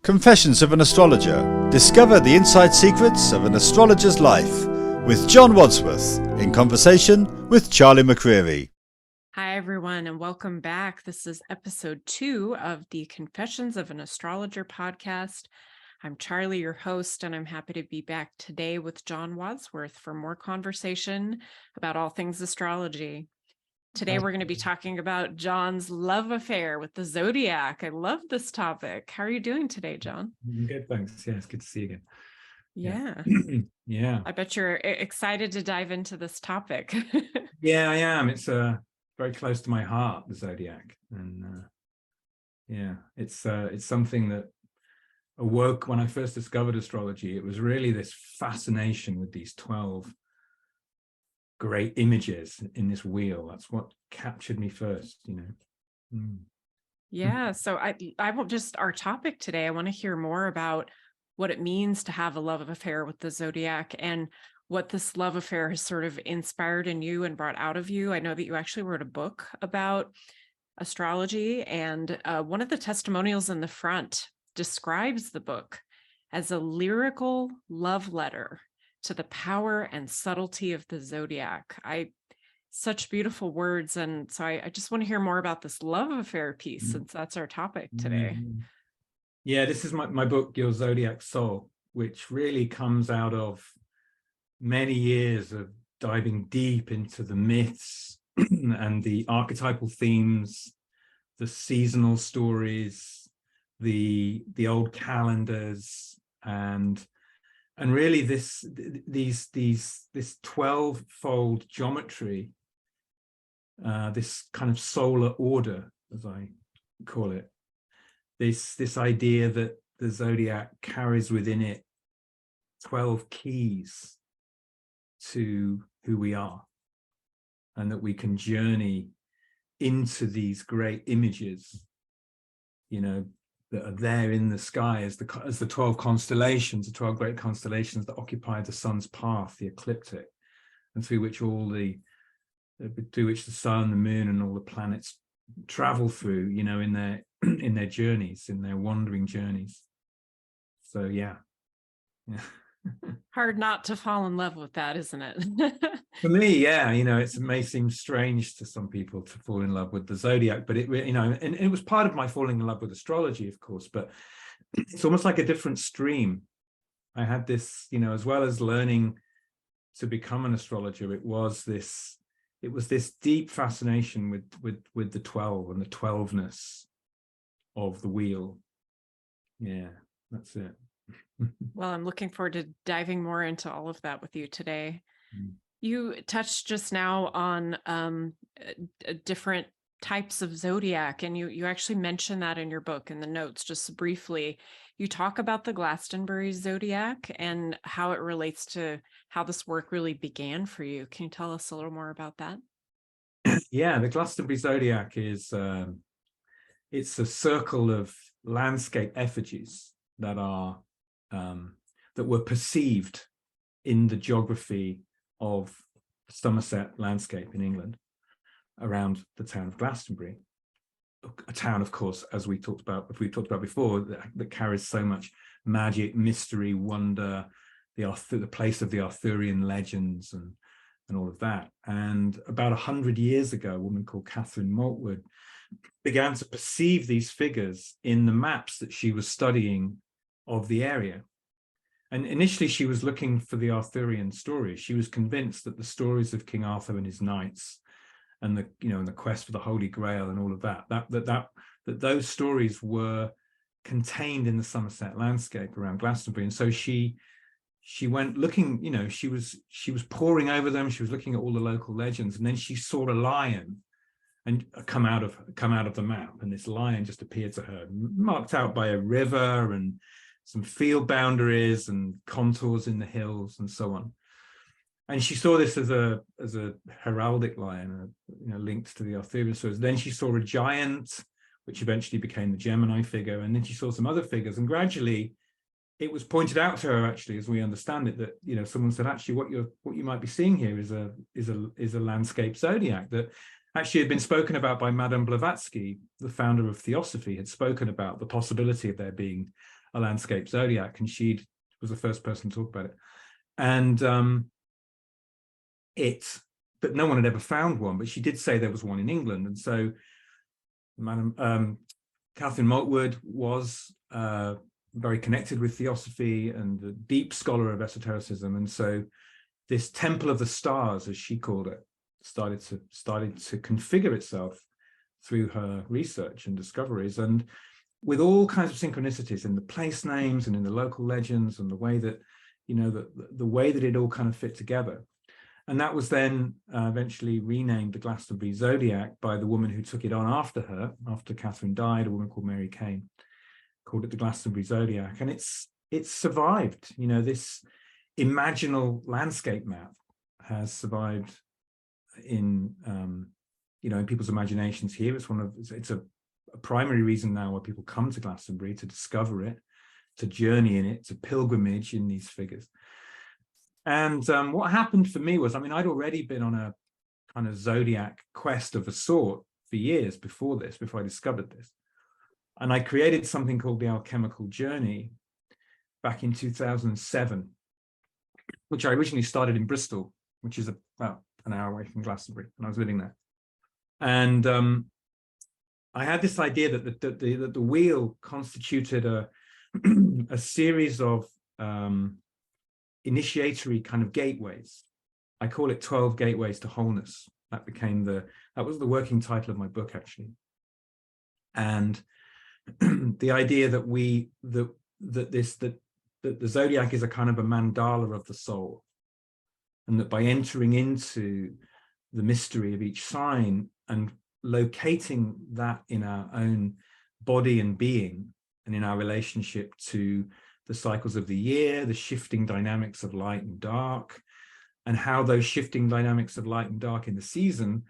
Confessions of an Astrologer. Discover the inside secrets of an astrologer's life with John Wadsworth in conversation with Charlie McCreary. Hi, everyone, and welcome back. This is episode 2 of the Confessions of an Astrologer podcast. I'm Charlie, your host, and I'm happy to be back today with John Wadsworth for more conversation about all things astrology. Today, we're going to be talking about John's love affair with the zodiac. I love this topic. How are you doing today, John? Good, thanks. Yeah, it's good to see you again. Yeah. Yeah. I bet you're excited to dive into this topic. Yeah, I am. It's very close to my heart, the zodiac, and yeah, it's something that awoke when I first discovered astrology. It was really this fascination with these 12 great images in this wheel. That's what captured me first, Yeah, so I want just our topic today. I want to hear more about what it means to have a love affair with the zodiac and what this love affair has sort of inspired in you and brought out of you. I know that you actually wrote a book about astrology, and one of the testimonials in the front describes the book as a lyrical love letter to the power and subtlety of the zodiac. Such beautiful words. And so I just want to hear more about this love affair piece, since that's our topic today. Yeah, this is my book, Your Zodiac Soul, which really comes out of many years of diving deep into the myths and the archetypal themes, the seasonal stories, the old calendars, and really this 12-fold geometry, this kind of solar order, as I call it, this idea that the zodiac carries within it 12 keys to who we are, and that we can journey into these great images, that are there in the sky as the 12 constellations, the 12 great constellations that occupy the sun's path, the ecliptic, and through which the sun, the moon, and all the planets travel through, in their journeys, in their wandering journeys. So yeah. Hard not to fall in love with that, isn't it? For me, yeah, it may seem strange to some people to fall in love with the zodiac, but and it was part of my falling in love with astrology, of course, but it's almost like a different stream. I had this, as well as learning to become an astrologer, it was this deep fascination with the 12 and the 12ness of the wheel. Yeah, that's it. Well, I'm looking forward to diving more into all of that with you today. You touched just now on different types of zodiac, and you actually mentioned that in your book in the notes just briefly. You talk about the Glastonbury zodiac and how it relates to how this work really began for you. Can you tell us a little more about that? Yeah, the Glastonbury zodiac is it's a circle of landscape effigies that are that were perceived in the geography of Somerset landscape in England around the town of Glastonbury, a town, of course, as we talked about before, that carries so much magic, mystery, wonder, the place of the Arthurian legends and all of that. And about 100 years ago, a woman called Catherine Maltwood began to perceive these figures in the maps that she was studying of the area. And initially she was looking for the Arthurian stories. She was convinced that the stories of King Arthur and his knights and the quest for the Holy Grail and all of that those stories were contained in the Somerset landscape around Glastonbury. And so she went looking, she was poring over them. She was looking at all the local legends, and then she saw a lion and come out of the map, and this lion just appeared to her, marked out by a river and some field boundaries and contours in the hills and so on. And she saw this as a heraldic lion, linked to the Arthurian stories. Then she saw a giant, which eventually became the Gemini figure, and then she saw some other figures. And gradually, it was pointed out to her, actually, as we understand it, that someone said, actually, what you might be seeing here is a landscape zodiac that actually had been spoken about by Madame Blavatsky, the founder of Theosophy, had spoken about the possibility of there being a landscape zodiac, and she was the first person to talk about it. And but no one had ever found one, but she did say there was one in England. And so Madam Catherine Maltwood was very connected with Theosophy and a deep scholar of esotericism. And so this Temple of the Stars, as she called it, started to configure itself through her research and discoveries, and with all kinds of synchronicities in the place names and in the local legends, and the way that, you know, the way that it all kind of fit together. And that was then eventually renamed the Glastonbury Zodiac by the woman who took it on after her, after Catherine died, a woman called Mary Kane, called it the Glastonbury Zodiac. And it's survived. You know, this imaginal landscape map has survived in you know, in people's imaginations here. It's a primary reason now why people come to Glastonbury, to discover it, to journey in it, to pilgrimage in these figures. And what happened for me was, I mean, I'd already been on a kind of zodiac quest of a sort for years before this, before I discovered this. And I created something called the Alchemical Journey back in 2007, which I originally started in Bristol, which is about an hour away from Glastonbury, and I was living there. And I had this idea that the wheel constituted a series of initiatory kind of gateways. I call it 12 Gateways to Wholeness. That was the working title of my book, actually. And the idea that the zodiac is a kind of a mandala of the soul, and that by entering into the mystery of each sign and locating that in our own body and being, and in our relationship to the cycles of the year, the shifting dynamics of light and dark, and how those shifting dynamics of light and dark in the season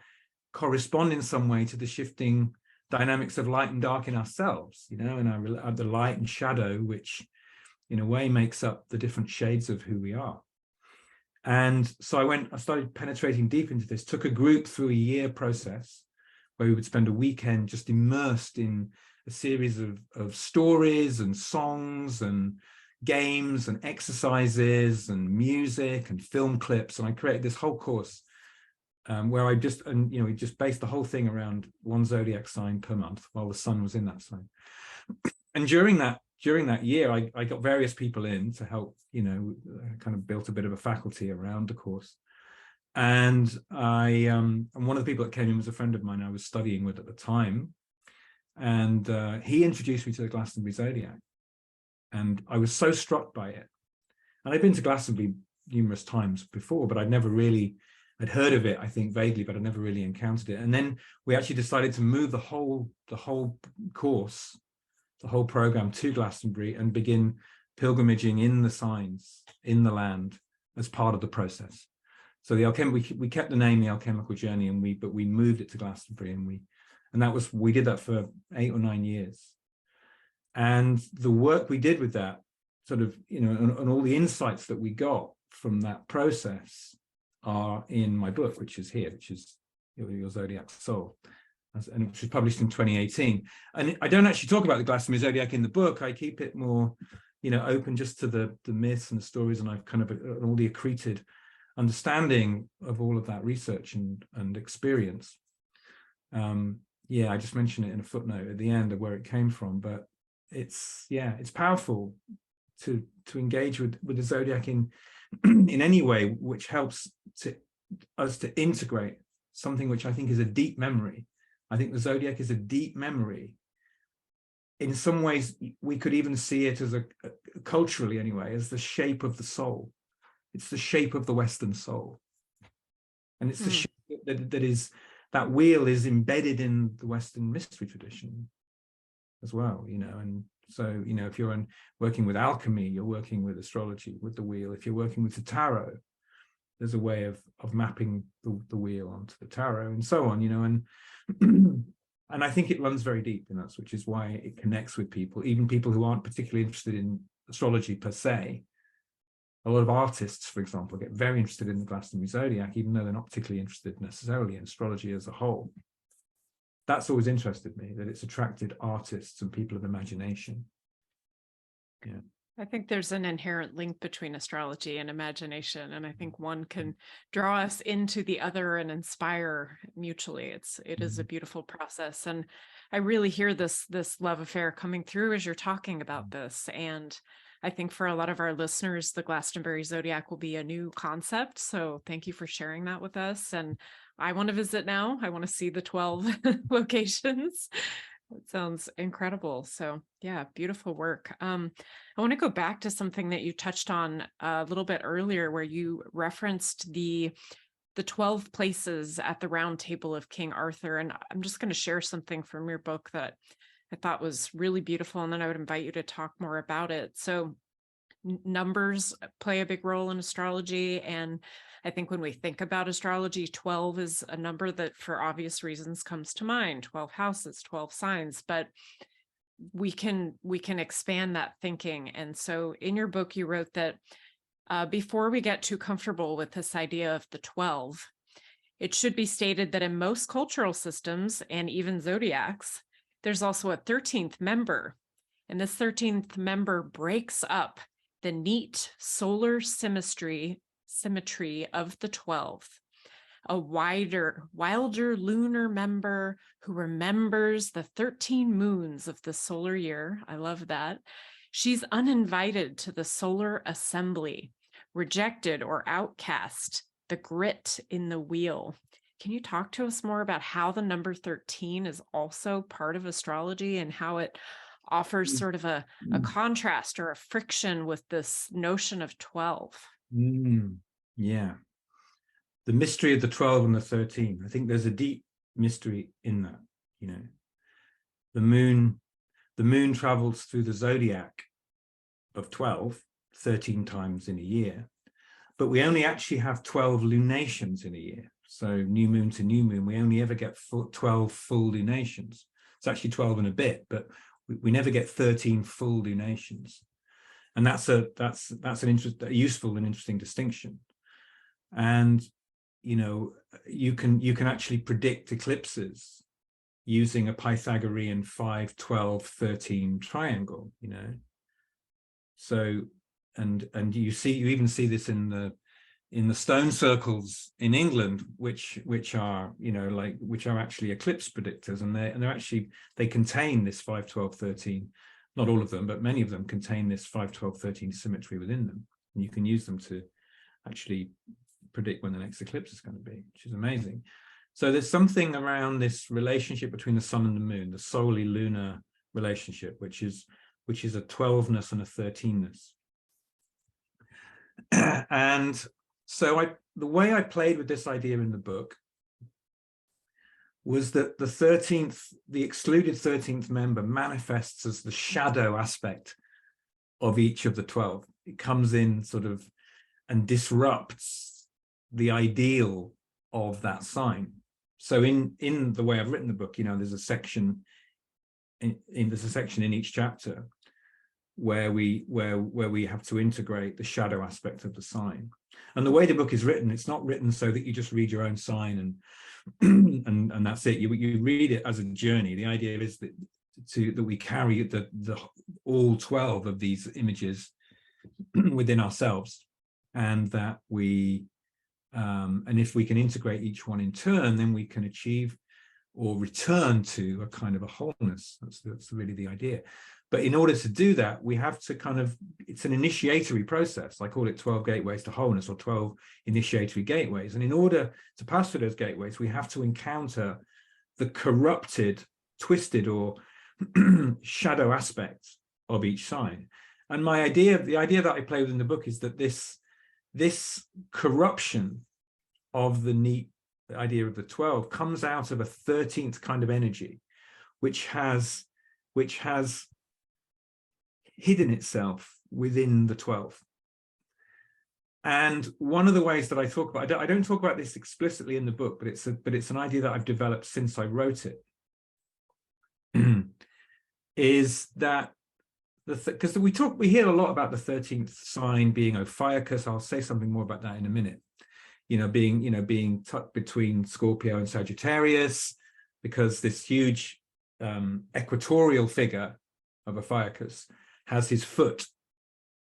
correspond in some way to the shifting dynamics of light and dark in ourselves, you know, and the light and shadow, which in a way makes up the different shades of who we are. And so I started penetrating deep into this, took a group through a year process where we would spend a weekend just immersed in a series of stories and songs and games and exercises and music and film clips. And I created this whole course where we just based the whole thing around one zodiac sign per month while the sun was in that sign. And during that year, I got various people in to help, you know, kind of built a bit of a faculty around the course. And and one of the people that came in was a friend of mine I was studying with at the time. And he introduced me to the Glastonbury Zodiac. And I was so struck by it. And I'd been to Glastonbury numerous times before, but I'd heard of it, I think, vaguely, but I'd never really encountered it. And then we actually decided to move the whole course, the whole program to Glastonbury and begin pilgrimaging in the signs, in the land, as part of the process. So we kept the name The Alchemical Journey, but we moved it to Glastonbury, and we did that for 8 or 9 years. And the work we did with that, sort of, you know, and all the insights that we got from that process are in my book, which is here, which is Your Zodiac Soul, and which was published in 2018. And I don't actually talk about the Glastonbury Zodiac in the book. I keep it more, you know, open just to the myths and the stories, and I've kind of all the accreted understanding of all of that research and experience. I just mentioned it in a footnote at the end of where it came from, but it's powerful to engage with the zodiac in any way which helps us to integrate something which I think is a deep memory. I think the zodiac is a deep memory. In some ways, we could even see it as culturally anyway, as the shape of the soul. It's the shape of the Western soul. And it's the shape that wheel is embedded in the Western mystery tradition as well, you know. And so, you know, if you're working with alchemy, you're working with astrology, with the wheel. If you're working with the tarot, there's a way of mapping the wheel onto the tarot and so on, you know. And and I think it runs very deep in us, which is why it connects with people, even people who aren't particularly interested in astrology per se. A lot of artists, for example, get very interested in the Glastonbury Zodiac, even though they're not particularly interested necessarily in astrology as a whole. That's always interested me, that it's attracted artists and people of imagination. Yeah. I think there's an inherent link between astrology and imagination, and I think one can draw us into the other and inspire mutually. It is a beautiful process, and I really hear this love affair coming through as you're talking about this. And I think for a lot of our listeners, the Glastonbury Zodiac will be a new concept. So thank you for sharing that with us. And I want to visit now. I want to see the 12 locations. That sounds incredible. So yeah, beautiful work. I want to go back to something that you touched on a little bit earlier, where you referenced the 12 places at the round table of King Arthur. And I'm just going to share something from your book that I thought was really beautiful. And then I would invite you to talk more about it. So numbers play a big role in astrology. And I think when we think about astrology, 12 is a number that for obvious reasons comes to mind. 12 houses, 12 signs, but we can expand that thinking. And so in your book, you wrote that before we get too comfortable with this idea of the 12, it should be stated that in most cultural systems and even zodiacs, there's also a 13th member. And this 13th member breaks up the neat solar symmetry of the 12th. A wilder lunar member who remembers the 13 moons of the solar year. I love that. She's uninvited to the solar assembly, rejected or outcast, the grit in the wheel. Can you talk to us more about how the number 13 is also part of astrology and how it offers sort of a contrast or a friction with this notion of 12? Yeah. The mystery of the 12 and the 13. I think there's a deep mystery in that. You know, the moon travels through the zodiac of 12, 13 times in a year, but we only actually have 12 lunations in a year. So new moon to new moon, we only ever get 12 full lunations. It's actually 12 and a bit, but we never get 13 full lunations. And that's a useful and interesting distinction. And you know, you can actually predict eclipses using a Pythagorean 5, 12, 13 triangle, you know. So and you even see this in the stone circles in England, which are, you know, like, which are actually eclipse predictors, and they contain this 5, 12, 13. Not all of them, but many of them contain this 5, 12, 13 symmetry within them, and you can use them to actually predict when the next eclipse is going to be, which is amazing. So there's something around this relationship between the sun and the moon, the solely lunar relationship, which is a 12ness and a 13ness. And so the way I played with this idea in the book was that the excluded 13th member manifests as the shadow aspect of each of the 12. It comes in sort of and disrupts the ideal of that sign. So in the way I've written the book, you know, there's a section in each chapter where we have to integrate the shadow aspect of the sign. And the way the book is written, it's not written so that you just read your own sign and that's it. You read it as a journey. The idea is that we carry the all 12 of these images within ourselves, and that we and if we can integrate each one in turn, then we can achieve or return to a kind of a wholeness. That's really the idea. But in order to do that, we have to it's an initiatory process. I call it 12 gateways to wholeness, or 12 initiatory gateways. And in order to pass through those gateways, we have to encounter the corrupted, twisted, or shadow aspects of each sign. And the idea that I play with in the book is that this corruption of the neat idea of the 12 comes out of a 13th kind of energy, which has hidden itself within the 12. And one of the ways that I talk about, I don't talk about this explicitly in the book, but it's an idea that I've developed since I wrote it, is that because we hear a lot about the 13th sign being Ophiuchus. I'll say something more about that in a minute. Being tucked between Scorpio and Sagittarius, because this huge equatorial figure of Ophiuchus has his foot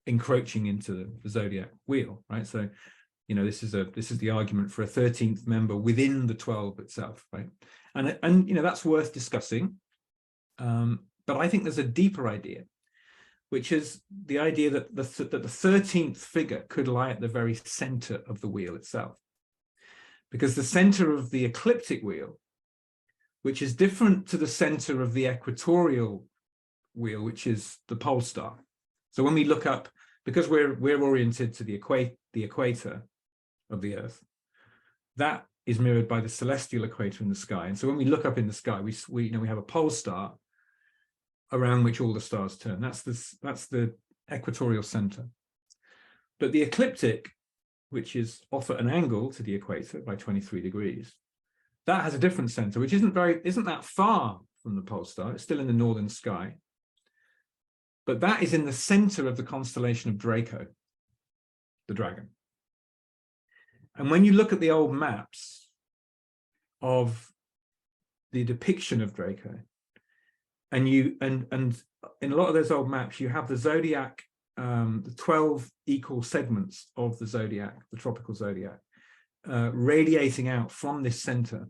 encroaching into the zodiac wheel, right? So, you know, this is the argument for a 13th member within the 12 itself, right? And you know, that's worth discussing. But I think there's a deeper idea, which is the idea that the 13th figure could lie at the very center of the wheel itself. Because the center of the ecliptic wheel, which is different to the center of the equatorial wheel, which is the pole star. So when we look up, because we're oriented to the equator of the Earth, that is mirrored by the celestial equator in the sky. And so when we look up in the sky, we have a pole star around which all the stars turn. That's the equatorial center. But the ecliptic, which is off at an angle to the equator by 23 degrees, that has a different center, which isn't that far from the pole star. It's still in the northern sky. But that is in the center of the constellation of Draco, the dragon. And when you look at the old maps of the depiction of Draco, and in a lot of those old maps, you have the zodiac, the 12 equal segments of the zodiac, the tropical zodiac, radiating out from this center.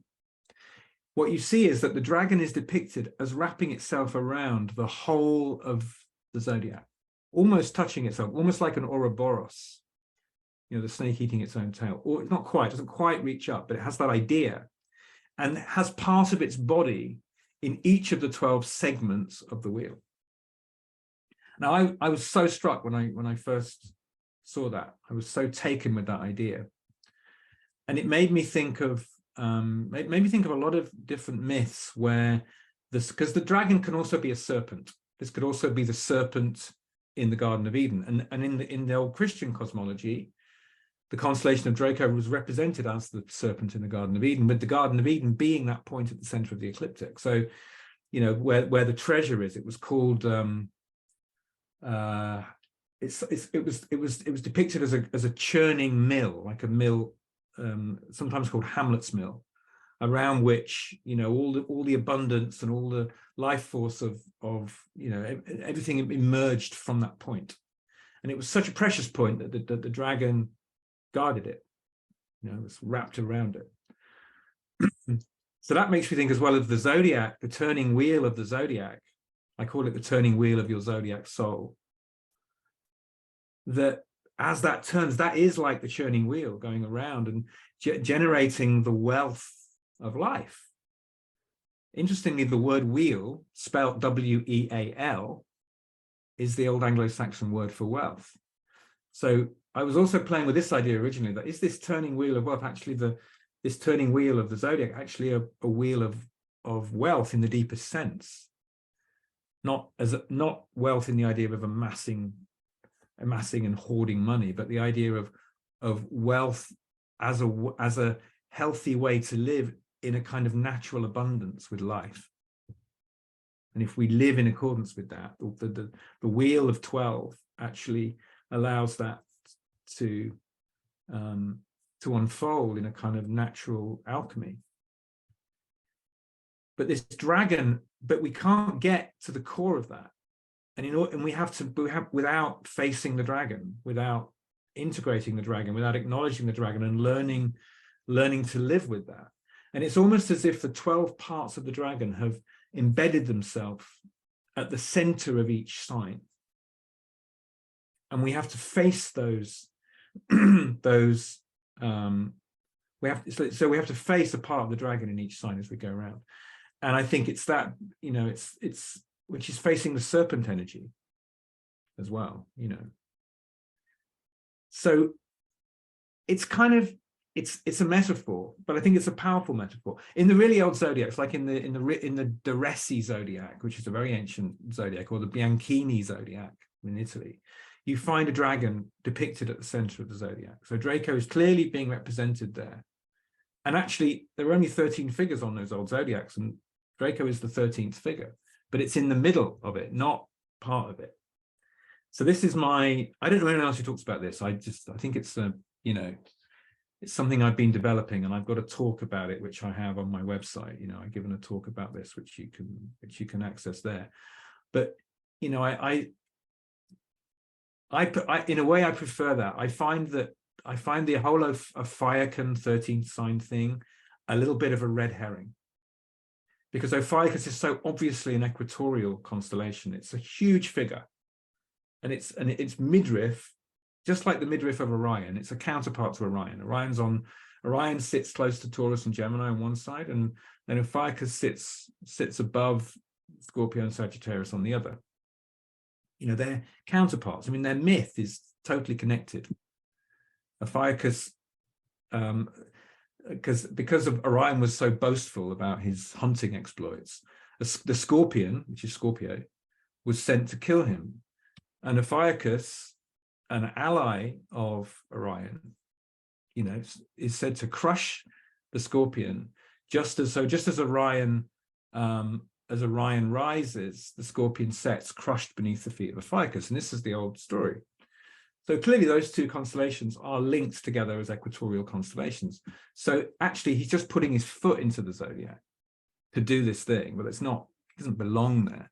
What you see is that the dragon is depicted as wrapping itself around the whole of the zodiac, almost touching itself, almost like an Ouroboros, you know, the snake eating its own tail. Or not quite, doesn't quite reach up, but it has that idea, and has part of its body in each of the 12 segments of the wheel. Now, I was so struck when I first saw that. I was so taken with that idea, and it made me think of a lot of different myths where because the dragon can also be a serpent. This could also be the serpent in the Garden of Eden, and in the old Christian cosmology, the constellation of Draco was represented as the serpent in the Garden of Eden, with the Garden of Eden being that point at the center of the ecliptic. So, you know, where the treasure is, it was called. It was depicted as a churning mill, like a mill, sometimes called Hamlet's mill, around which, you know, all the abundance and all the life force of you know, everything emerged from that point. And it was such a precious point that the dragon guarded it, you know, it was wrapped around it. So that makes me think as well of the zodiac, the turning wheel of the zodiac. I call it the turning wheel of your zodiac soul. That as that turns, that is like the churning wheel going around and generating the wealth of life. Interestingly, the word wheel, spelled W-E-A-L, is the old Anglo-Saxon word for wealth. So I was also playing with this idea originally, that is this turning wheel of wealth actually this turning wheel of the zodiac actually a wheel of wealth in the deepest sense, not wealth in the idea of amassing and hoarding money, but the idea of wealth as a healthy way to live in a kind of natural abundance with life. And if we live in accordance with that, the wheel of 12 actually allows that to unfold in a kind of natural alchemy. But this dragon, but we can't get to the core of that. And we have without facing the dragon, without integrating the dragon, without acknowledging the dragon and learning to live with that. And it's almost as if the 12 parts of the dragon have embedded themselves at the center of each sign. And we have to face those, we have to face a part of the dragon in each sign as we go around. And I think it's that, you know, it's which is facing the serpent energy as well, you know. So it's kind of, it's a metaphor, but I think it's a powerful metaphor. In the really old zodiacs, like in the Deresi zodiac, which is a very ancient zodiac, or the Bianchini zodiac in Italy, you find a dragon depicted at the center of the zodiac. So Draco is clearly being represented there. And actually, there are only 13 figures on those old zodiacs, and Draco is the 13th figure, but it's in the middle of it, not part of it. So this is I don't know anyone else who talks about this. I think it's you know, it's something I've been developing, and I've got a talk about it, which I have on my website. You know, I've given a talk about this, which you can access there. But, you know, I in a way, I prefer that. I find the whole of Ophiuchus 13th sign thing a little bit of a red herring, because Ophiuchus is so obviously an equatorial constellation. It's a huge figure, and it's midriff, just like the midriff of Orion. It's a counterpart to Orion. Orion sits close to Taurus and Gemini on one side, and then Ophiuchus sits above Scorpio and Sagittarius on the other. You know, they're counterparts. I mean, their myth is totally connected. Ophiuchus, because of Orion was so boastful about his hunting exploits, the Scorpion, which is Scorpio, was sent to kill him. And Ophiuchus, an ally of Orion, you know, is said to crush the Scorpion, just as Orion rises, the Scorpion sets crushed beneath the feet of Ophiuchus. And this is the old story. So clearly those two constellations are linked together as equatorial constellations. So actually he's just putting his foot into the zodiac to do this thing, but it doesn't belong there.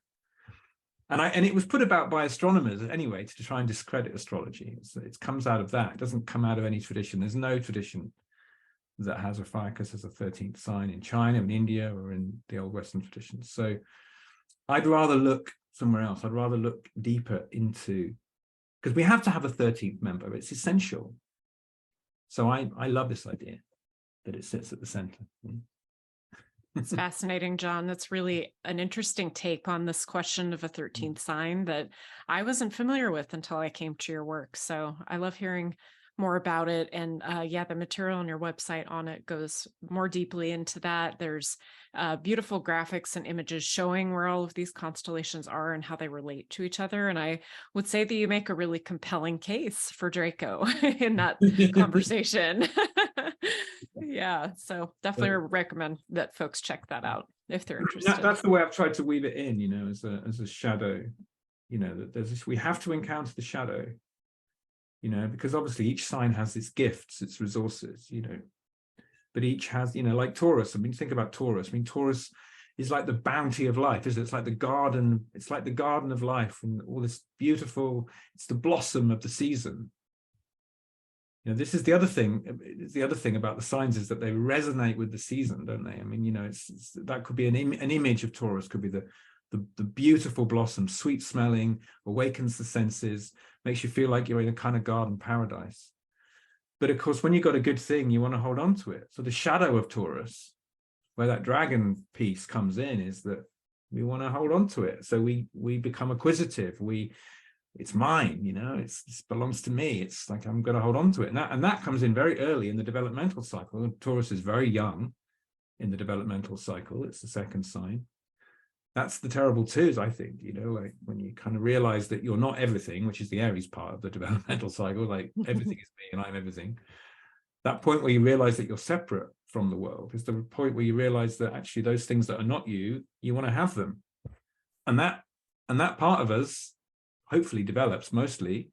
And it was put about by astronomers anyway to try and discredit astrology. It comes out of that. It doesn't come out of any tradition. There's no tradition that has Ophiuchus as a 13th sign in China, in India, or in the old Western traditions. So I'd rather look somewhere else. I'd rather look deeper into, because we have to have a 13th member. It's essential. So I love this idea that it sits at the center. It's fascinating, John. That's really an interesting take on this question of a 13th sign that I wasn't familiar with until I came to your work. So I love hearing more about it. And yeah, the material on your website on it goes more deeply into that. There's beautiful graphics and images showing where all of these constellations are and how they relate to each other. And I would say that you make a really compelling case for Draco in that conversation. Yeah, so definitely recommend that folks check that out if they're interested. That's the way I've tried to weave it in, you know, as a shadow, you know, that there's this, we have to encounter the shadow, you know, because obviously each sign has its gifts, its resources, you know, but each has, you know, like Taurus. I mean, think about Taurus. I mean, Taurus is like the bounty of life, isn't it? It's like the garden. It's like the garden of life, and all this beautiful. It's the blossom of the season. You know, this is the other thing. The other thing about the signs is that they resonate with the season, don't they? I mean, you know, that could be an image of Taurus. Could be the beautiful blossom, sweet smelling, awakens the senses, makes you feel like you're in a kind of garden paradise. But of course, when you've got a good thing, you want to hold on to it. So the shadow of Taurus, where that dragon piece comes in, is that we want to hold on to it. So we become acquisitive. It's mine, you know, it belongs to me. It's like, I'm going to hold on to it. And that comes in very early in the developmental cycle. Taurus is very young in the developmental cycle. It's the second sign. That's the terrible twos, I think, you know, like when you kind of realize that you're not everything, which is the Aries part of the developmental cycle, like everything is me and I'm everything. That point where you realize that you're separate from the world is the point where you realize that actually those things that are not you, you want to have them. And that part of us hopefully develops mostly,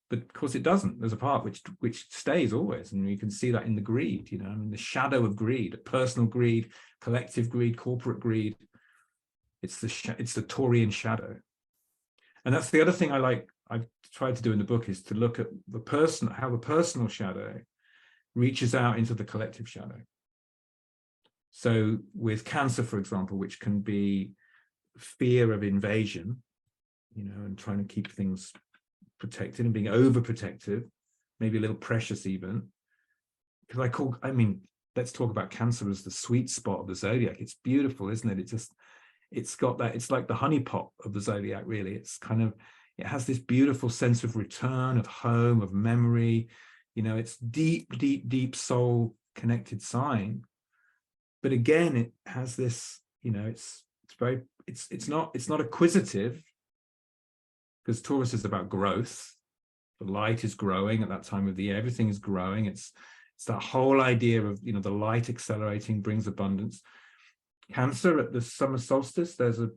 but of course it doesn't. There's a part which stays always, and you can see that in the greed, you know, I mean, the shadow of greed, personal greed, collective greed, corporate greed. It's the Taurian shadow. And that's the other thing I've tried to do in the book, is to look at how the personal shadow reaches out into the collective shadow. So with Cancer, for example, which can be fear of invasion, you know, and trying to keep things protected and being overprotective, maybe a little precious even. Because let's talk about Cancer as the sweet spot of the zodiac. It's beautiful, isn't it? It's got that, it's like the honeypot of the zodiac, really. It's kind of, it has this beautiful sense of return, of home, of memory. You know, it's deep, deep, deep soul connected sign. But again, it has this, you know, it's not acquisitive, because Taurus is about growth. The light is growing at that time of the year. Everything is growing. It's that whole idea of, you know, the light accelerating brings abundance. Cancer, at the summer solstice, there's a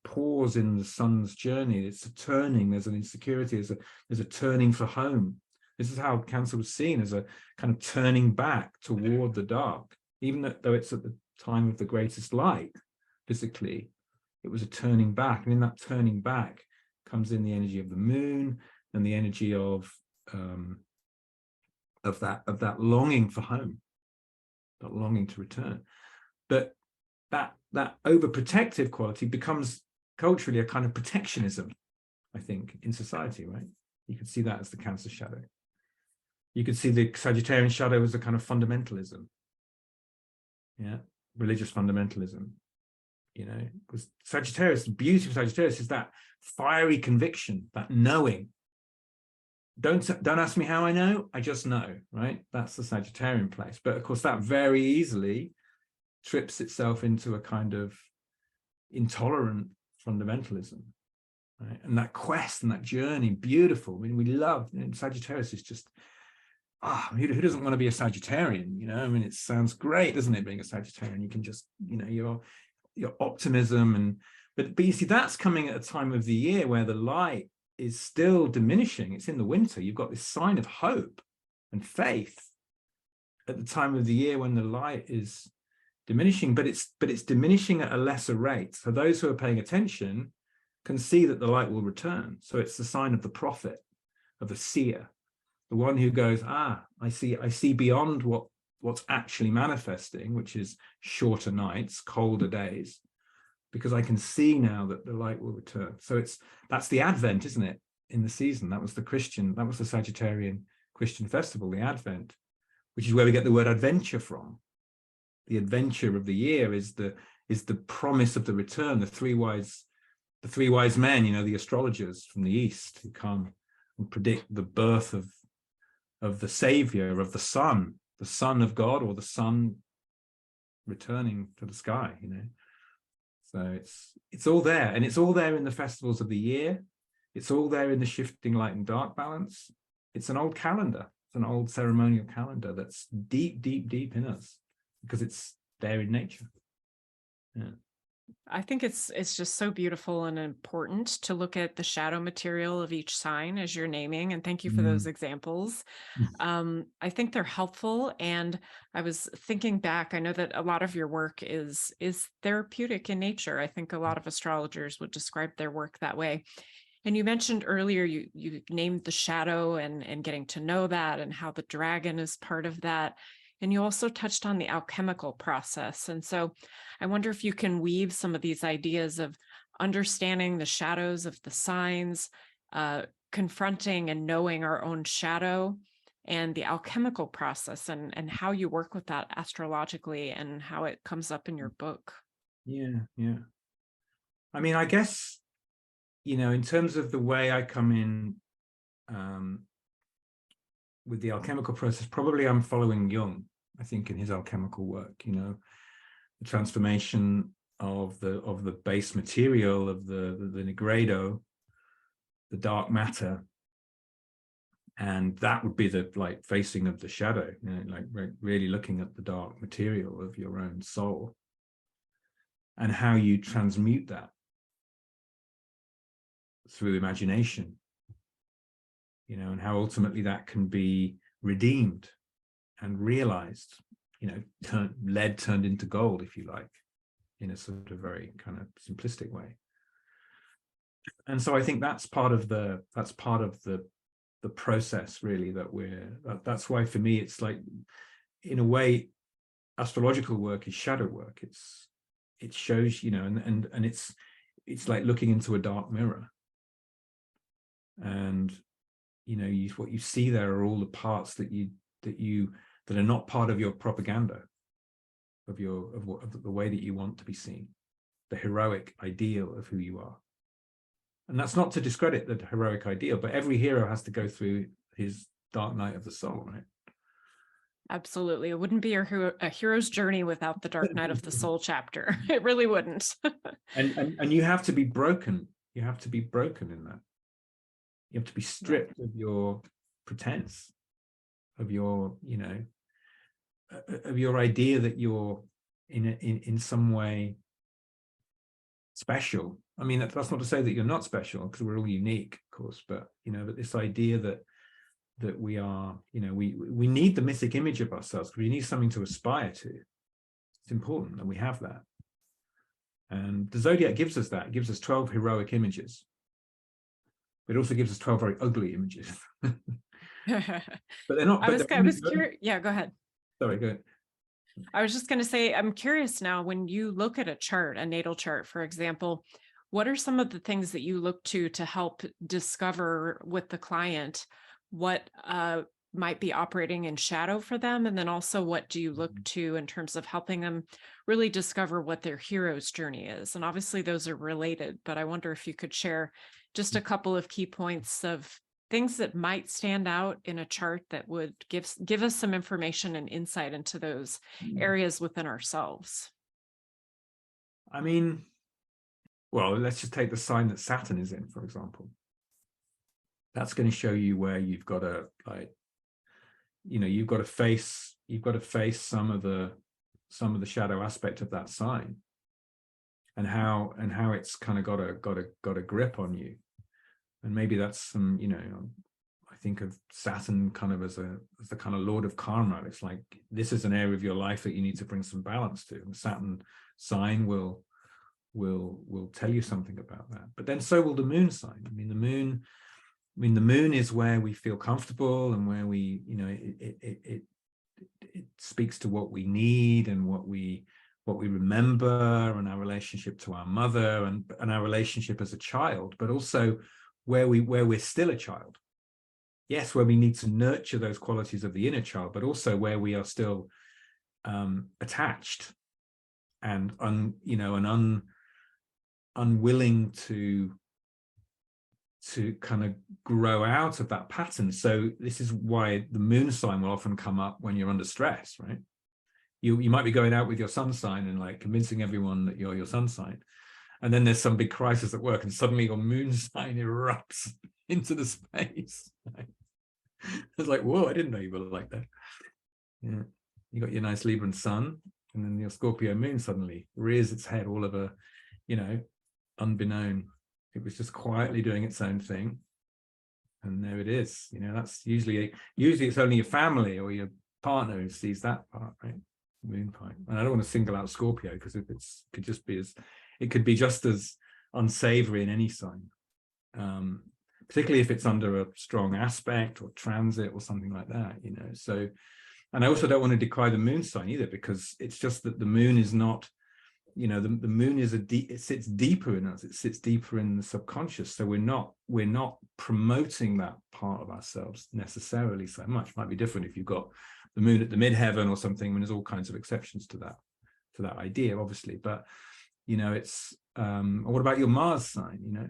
pause in the sun's journey. It's a turning. There's an insecurity. There's a turning for home. This is how Cancer was seen, as a kind of turning back toward the dark, even though it's at the time of the greatest light physically. It was a turning back, and in that turning back comes in the energy of the moon and the energy of that longing for home, that longing to return. But that overprotective quality becomes culturally a kind of protectionism, I think, in society, right? You could see that as the Cancer shadow. You could see the Sagittarian shadow as a kind of fundamentalism. Yeah, religious fundamentalism. You know, because Sagittarius, the beauty of Sagittarius is that fiery conviction, that knowing. Don't ask me how I know, I just know, right? That's the Sagittarian place. But of course, that very easily trips itself into a kind of intolerant fundamentalism, right? And that quest and that journey, beautiful. I mean, we love, you know, Sagittarius is just, who doesn't want to be a Sagittarian? You know, I mean, it sounds great, doesn't it, being a Sagittarian? You can just, you know, your optimism but you see, that's coming at a time of the year where the light is still diminishing. It's in the winter. You've got this sign of hope and faith at the time of the year when the light is diminishing, but it's diminishing at a lesser rate. So those who are paying attention can see that the light will return. So it's the sign of the prophet, of the seer, the one who goes, I see beyond what's actually manifesting, which is shorter nights, colder days, because I can see now that the light will return. So that's the Advent, isn't it, in the season? That was the Sagittarian Christian festival, the Advent, which is where we get the word adventure from. The adventure of the year is the promise of the return. The three wise men, you know, the astrologers from the East who come and predict the birth of the Savior, of the Son of God, or the Son returning to the sky, you know. So it's all there, and it's all there in the festivals of the year. It's all there in the shifting light and dark balance. It's an old calendar. It's an old ceremonial calendar that's deep, deep, deep in us because it's there in nature. Yeah. I think it's just so beautiful and important to look at the shadow material of each sign as you're naming, and thank you for those examples. I think they're helpful, and I was thinking back, I know that a lot of your work is therapeutic in nature. I think a lot of astrologers would describe their work that way. And you mentioned earlier, you named the shadow and getting to know that, and how the dragon is part of that. And you also touched on the alchemical process. And so I wonder if you can weave some of these ideas of understanding the shadows of the signs, confronting and knowing our own shadow, and the alchemical process, and how you work with that astrologically and how it comes up in your book. Yeah. I mean, I guess, you know, in terms of the way I come in with the alchemical process, probably I'm following Jung, I think, in his alchemical work, you know, the transformation of the base material, of the nigredo, the dark matter, and that would be the like facing of the shadow, you know, like really looking at the dark material of your own soul and how you transmute that through imagination, you know, and how ultimately that can be redeemed and realized, you know, lead turned into gold, if you like, in a sort of very kind of simplistic way. And so I think that's part of the process, really, that's why for me it's like, in a way, astrological work is shadow work. It shows, you know, and it's like looking into a dark mirror, and you know, what you see there are all the parts that are not part of your propaganda, of the way that you want to be seen, the heroic ideal of who you are. And that's not to discredit the heroic ideal, but every hero has to go through his dark night of the soul, right? Absolutely. It wouldn't be a hero's journey without the dark night of the soul chapter. It really wouldn't. and you have to be broken. You have to be broken in that. You have to be stripped of your pretense, of your, you know, of your idea that you're in some way special. I mean, that's not to say that you're not special, because we're all unique, of course, but, you know, but this idea that we are, you know, we need the mythic image of ourselves, because we need something to aspire to. It's important that we have that. And the Zodiac gives us that. It gives us 12 heroic images. But it also gives us 12 very ugly images. But they're not. I was curious. Yeah, go ahead. Sorry, go ahead. I was just going to say, I'm curious now, when you look at a chart, a natal chart, for example, what are some of the things that you look to help discover with the client what might be operating in shadow for them? And then also, what do you look to in terms of helping them really discover what their hero's journey is? And obviously those are related, but I wonder if you could share just a couple of key points of things that might stand out in a chart that would give us some information and insight into those areas within ourselves. I mean, well, let's just take the sign that Saturn is in, for example. That's going to show you where you've got to, like, you know, you've got to face some of the shadow aspect of that sign, and how it's kind of got a grip on you. And maybe that's some, you know, I think of Saturn kind of as the kind of lord of karma. It's like, this is an area of your life that you need to bring some balance to. And Saturn sign will tell you something about that. But then so will the moon sign. I mean, the moon is where we feel comfortable, and where we, you know, it speaks to what we need and what we remember, and our relationship to our mother, and our relationship as a child, but also where we're still a child. Yes, where we need to nurture those qualities of the inner child, but also where we are still attached and unwilling to kind of grow out of that pattern. So this is why the moon sign will often come up when you're under stress, right? You might be going out with your sun sign and like convincing everyone that you're your sun sign. And then there's some big crisis at work, and suddenly your moon sign erupts into the space. It's like, whoa, I didn't know you were like that. Yeah, you got your nice Libran sun, and then your Scorpio moon suddenly rears its head all over, you know, unbeknown. It was just quietly doing its own thing, and there it is. You know, that's usually it's only your family or your partner who sees that part, right? Moon part. And I don't want to single out Scorpio, because it could be just as unsavory in any sign, particularly if it's under a strong aspect or transit or something like that, you know. So, and I also don't want to decry the moon sign either, because it's just that the moon is not, you know, the moon is it sits deeper in us, it sits deeper in the subconscious. So we're not promoting that part of ourselves necessarily so much. Might be different if you've got the moon at the midheaven or something. I mean, there's all kinds of exceptions to that idea, obviously, but you know, it's what about your Mars sign? You know,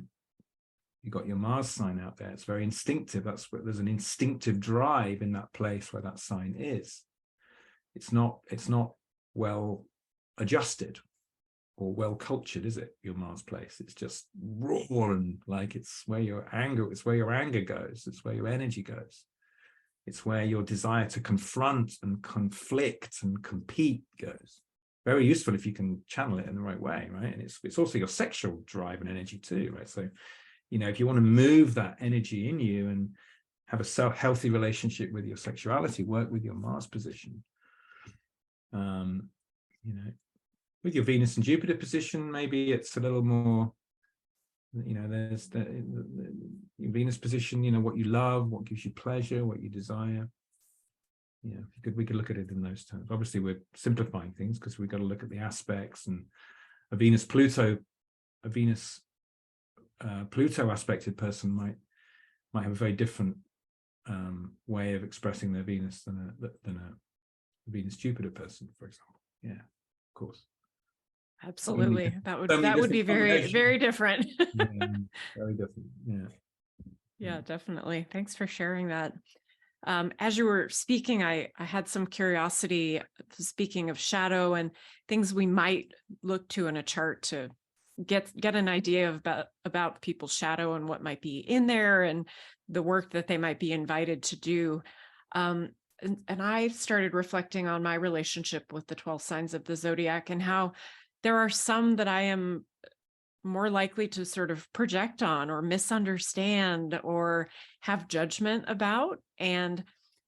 you got your Mars sign out there. It's very instinctive. That's what, there's an instinctive drive in that place where that sign is. It's not well adjusted or well cultured, is it? Your Mars place. It's just raw, and like it's where your anger goes. It's where your energy goes. It's where your desire to confront and conflict and compete goes. Very useful if you can channel it in the right way, right? And it's also your sexual drive and energy too, right? So, you know, if you want to move that energy in you and have a healthy relationship with your sexuality, work with your Mars position. You know, with your Venus and Jupiter position, maybe it's a little more, you know, there's your Venus position, you know, what you love, what gives you pleasure, what you desire. Yeah, we could look at it in those terms. Obviously, we're simplifying things because we've got to look at the aspects, and a Venus Pluto aspected person might have a very different way of expressing their Venus than a Venus Jupiter person, for example. Yeah, of course. Absolutely, that would be very, very different. Yeah, very different. Yeah, definitely. Thanks for sharing that. As you were speaking, I had some curiosity, speaking of shadow and things we might look to in a chart to get an idea about people's shadow and what might be in there and the work that they might be invited to do. And I started reflecting on my relationship with the 12 signs of the zodiac, and how there are some that I am more likely to sort of project on or misunderstand or have judgment about. And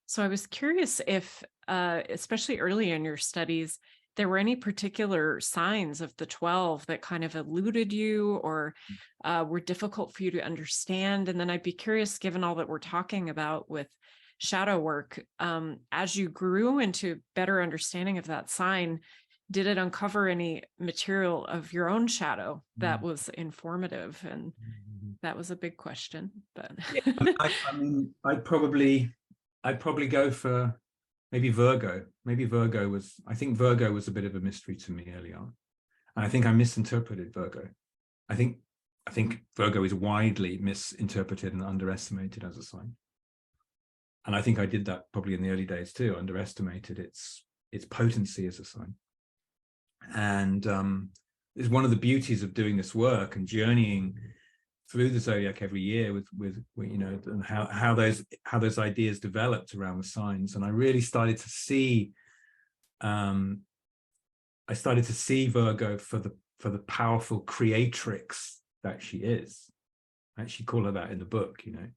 so I was curious if, especially early in your studies, there were any particular signs of the 12 that kind of eluded you or were difficult for you to understand. And then I'd be curious, given all that we're talking about with shadow work, as you grew into better understanding of that sign, did it uncover any material of your own shadow that was informative? And that was a big question, but I mean, I'd probably go for maybe Virgo. Maybe Virgo was, I think Virgo was a bit of a mystery to me early on. And I think I misinterpreted Virgo. I think Virgo is widely misinterpreted and underestimated as a sign. And I think I did that probably in the early days too, underestimated its potency as a sign. And it's one of the beauties of doing this work and journeying through the zodiac every year with you know, and how those ideas developed around the signs. And I really started to see Virgo for the powerful creatrix that she is. I actually call her that in the book, you know.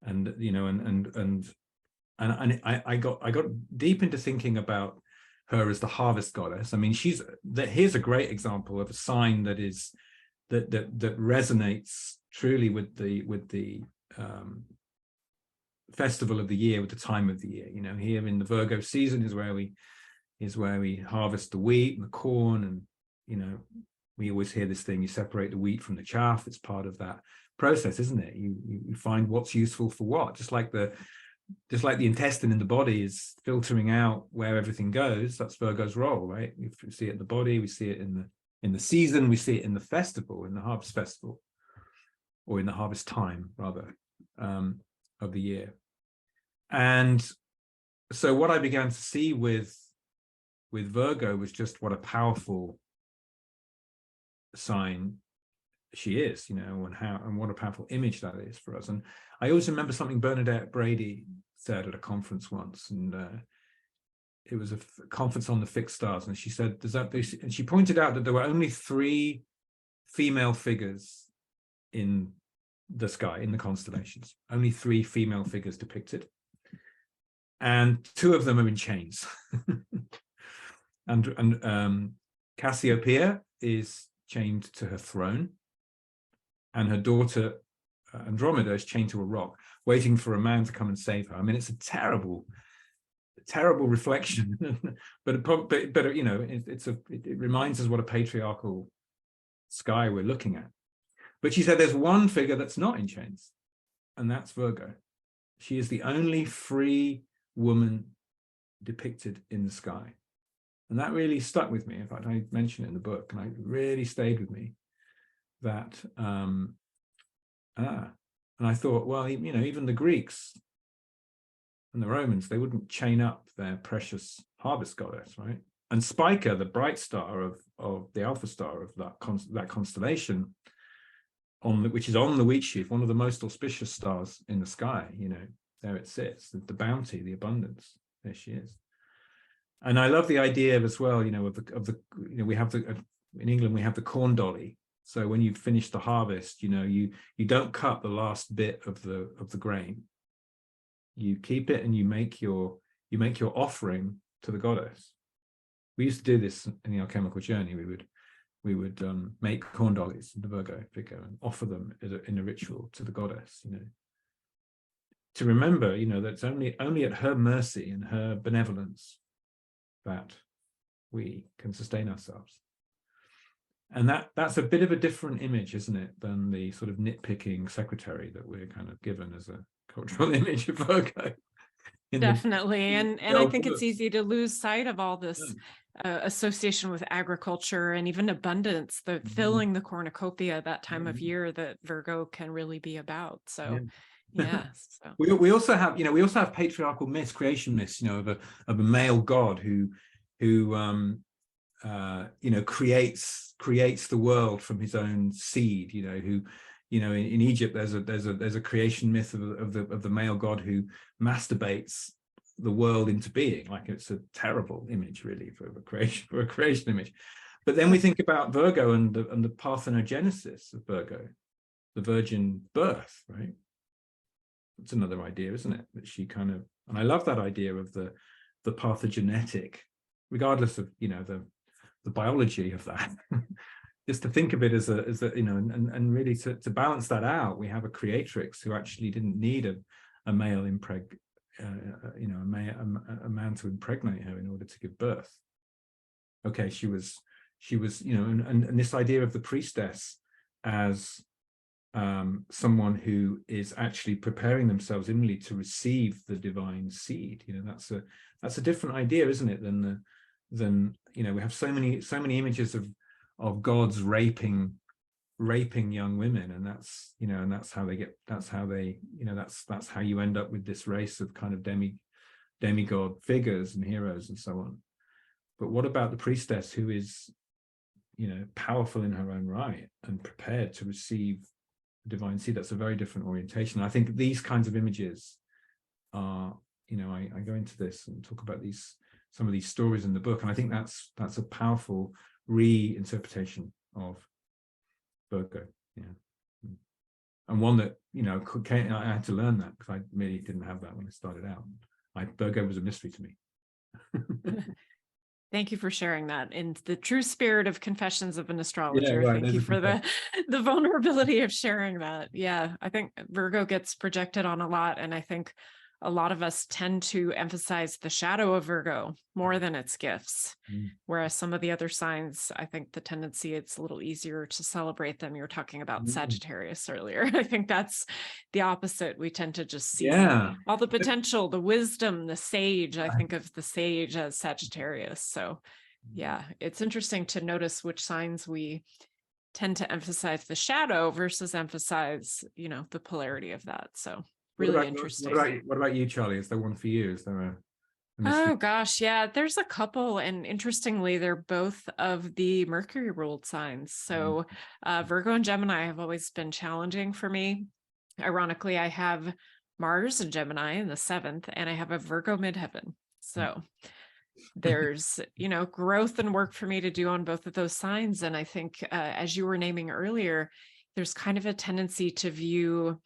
And you know, and I got deep into thinking about her as the harvest goddess. I mean, here's a great example of a sign that resonates truly with the festival of the year, with the time of the year. You know, here in the Virgo season is where we harvest the wheat and the corn, and you know, we always hear this thing: you separate the wheat from the chaff. It's part of that process, isn't it? You find what's useful for what. Just like the intestine in the body is filtering out where everything goes. That's Virgo's role, right? We see it in the body, we see it in the season, we see it in the festival, in the harvest festival, or in the harvest time rather, of the year. And so what I began to see with Virgo was just what a powerful sign she is, you know, and what a powerful image that is for us. And I always remember something Bernadette Brady said at a conference once, and it was a conference on the fixed stars, and she said, and she pointed out that there were only 3 female figures in the sky, in the constellations, only 3 female figures depicted, and 2 of them are in chains. and Cassiopeia is chained to her throne, and her daughter Andromeda is chained to a rock, waiting for a man to come and save her. I mean, it's a terrible reflection, but you know, it reminds us what a patriarchal sky we're looking at. But she said there's one figure that's not in chains, and that's Virgo. She is the only free woman depicted in the sky, and that really stuck with me. In fact, I mention it in the book, and it really stayed with me. That and I thought, well, you know, even the Greeks and the Romans, they wouldn't chain up their precious harvest goddess, right? And Spica, the bright star of the Alpha star of that constellation, which is on the wheat sheaf, one of the most auspicious stars in the sky, you know, there it sits, the bounty, the abundance, there she is. And I love the idea as well, you know, of the you know, we have in England we have the corn dolly. So when you finish the harvest, you know, you don't cut the last bit of the grain. You keep it and you make your offering to the goddess. We used to do this in the Alchemical Journey. We would make corn dollies in the Virgo figure and offer them in a ritual to the goddess, you know, to remember, you know, that it's only at her mercy and her benevolence that we can sustain ourselves. And that's a bit of a different image, isn't it, than the sort of nitpicking secretary that we're kind of given as a cultural image of Virgo. Definitely. And I think it's easy to lose sight of all this association with agriculture and even abundance, the filling the cornucopia that time of year that Virgo can really be about. So yes. So. We also have, you know, patriarchal myths, creation myths, you know, of a male god who you know, creates the world from his own seed, you know, who, you know, in Egypt there's a creation myth of the male god who masturbates the world into being. Like, it's a terrible image really for a creation image. But then we think about Virgo and the parthenogenesis of Virgo, the virgin birth, right? It's another idea, isn't it? That she kind of, and I love that idea of the parthenogenetic regardless of, you know, the biology of that. Just to think of it as a you know, and really to balance that out, we have a creatrix who actually didn't need a male you know, a man to impregnate her in order to give birth. Okay, she was, you know, and this idea of the priestess as someone who is actually preparing themselves inwardly to receive the divine seed, you know, that's a different idea, isn't it, than you know, we have so many images of gods raping young women, and that's, you know, and that's how they, you know, that's how you end up with this race of kind of demigod figures and heroes and so on. But what about the priestess who is, you know, powerful in her own right and prepared to receive the divine seed? That's a very different orientation. I think these kinds of images are, you know, I go into this and talk about some of these stories in the book, and I think that's a powerful reinterpretation of Virgo, yeah, and one that, you know, I had to learn that because I really didn't have that when I started out. Virgo was a mystery to me. Thank you for sharing that in the true spirit of Confessions of an Astrologer. Yeah, right. Thank you for the vulnerability of sharing that. Yeah, I think Virgo gets projected on a lot, and I think a lot of us tend to emphasize the shadow of Virgo more than its gifts. Whereas some of the other signs, I think the tendency, it's a little easier to celebrate them. You were talking about Sagittarius earlier. I think that's the opposite. We tend to just see all the potential, the wisdom, the sage. I think of the sage as Sagittarius. So yeah, it's interesting to notice which signs we tend to emphasize the shadow versus emphasize, you know, the polarity of that. So really interesting. What about you, Charlie? Is there one for you? Is there a oh gosh, yeah, there's a couple, and interestingly, they're both of the Mercury ruled signs. So Virgo and Gemini have always been challenging for me. Ironically, I have Mars and Gemini in the 7th, and I have a Virgo midheaven. So there's, you know, growth and work for me to do on both of those signs. And I think, as you were naming earlier, there's kind of a tendency to view,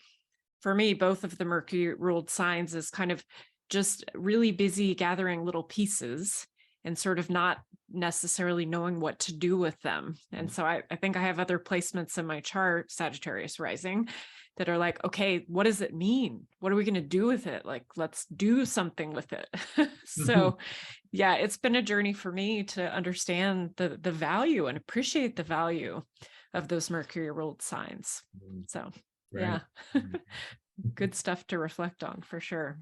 for me, both of the Mercury ruled signs as kind of just really busy gathering little pieces and sort of not necessarily knowing what to do with them. And so I think I have other placements in my chart, Sagittarius rising, that are like, okay, what does it mean? What are we going to do with it? Like, let's do something with it. So yeah, it's been a journey for me to understand the value and appreciate the value of those Mercury ruled signs. So yeah, good stuff to reflect on for sure.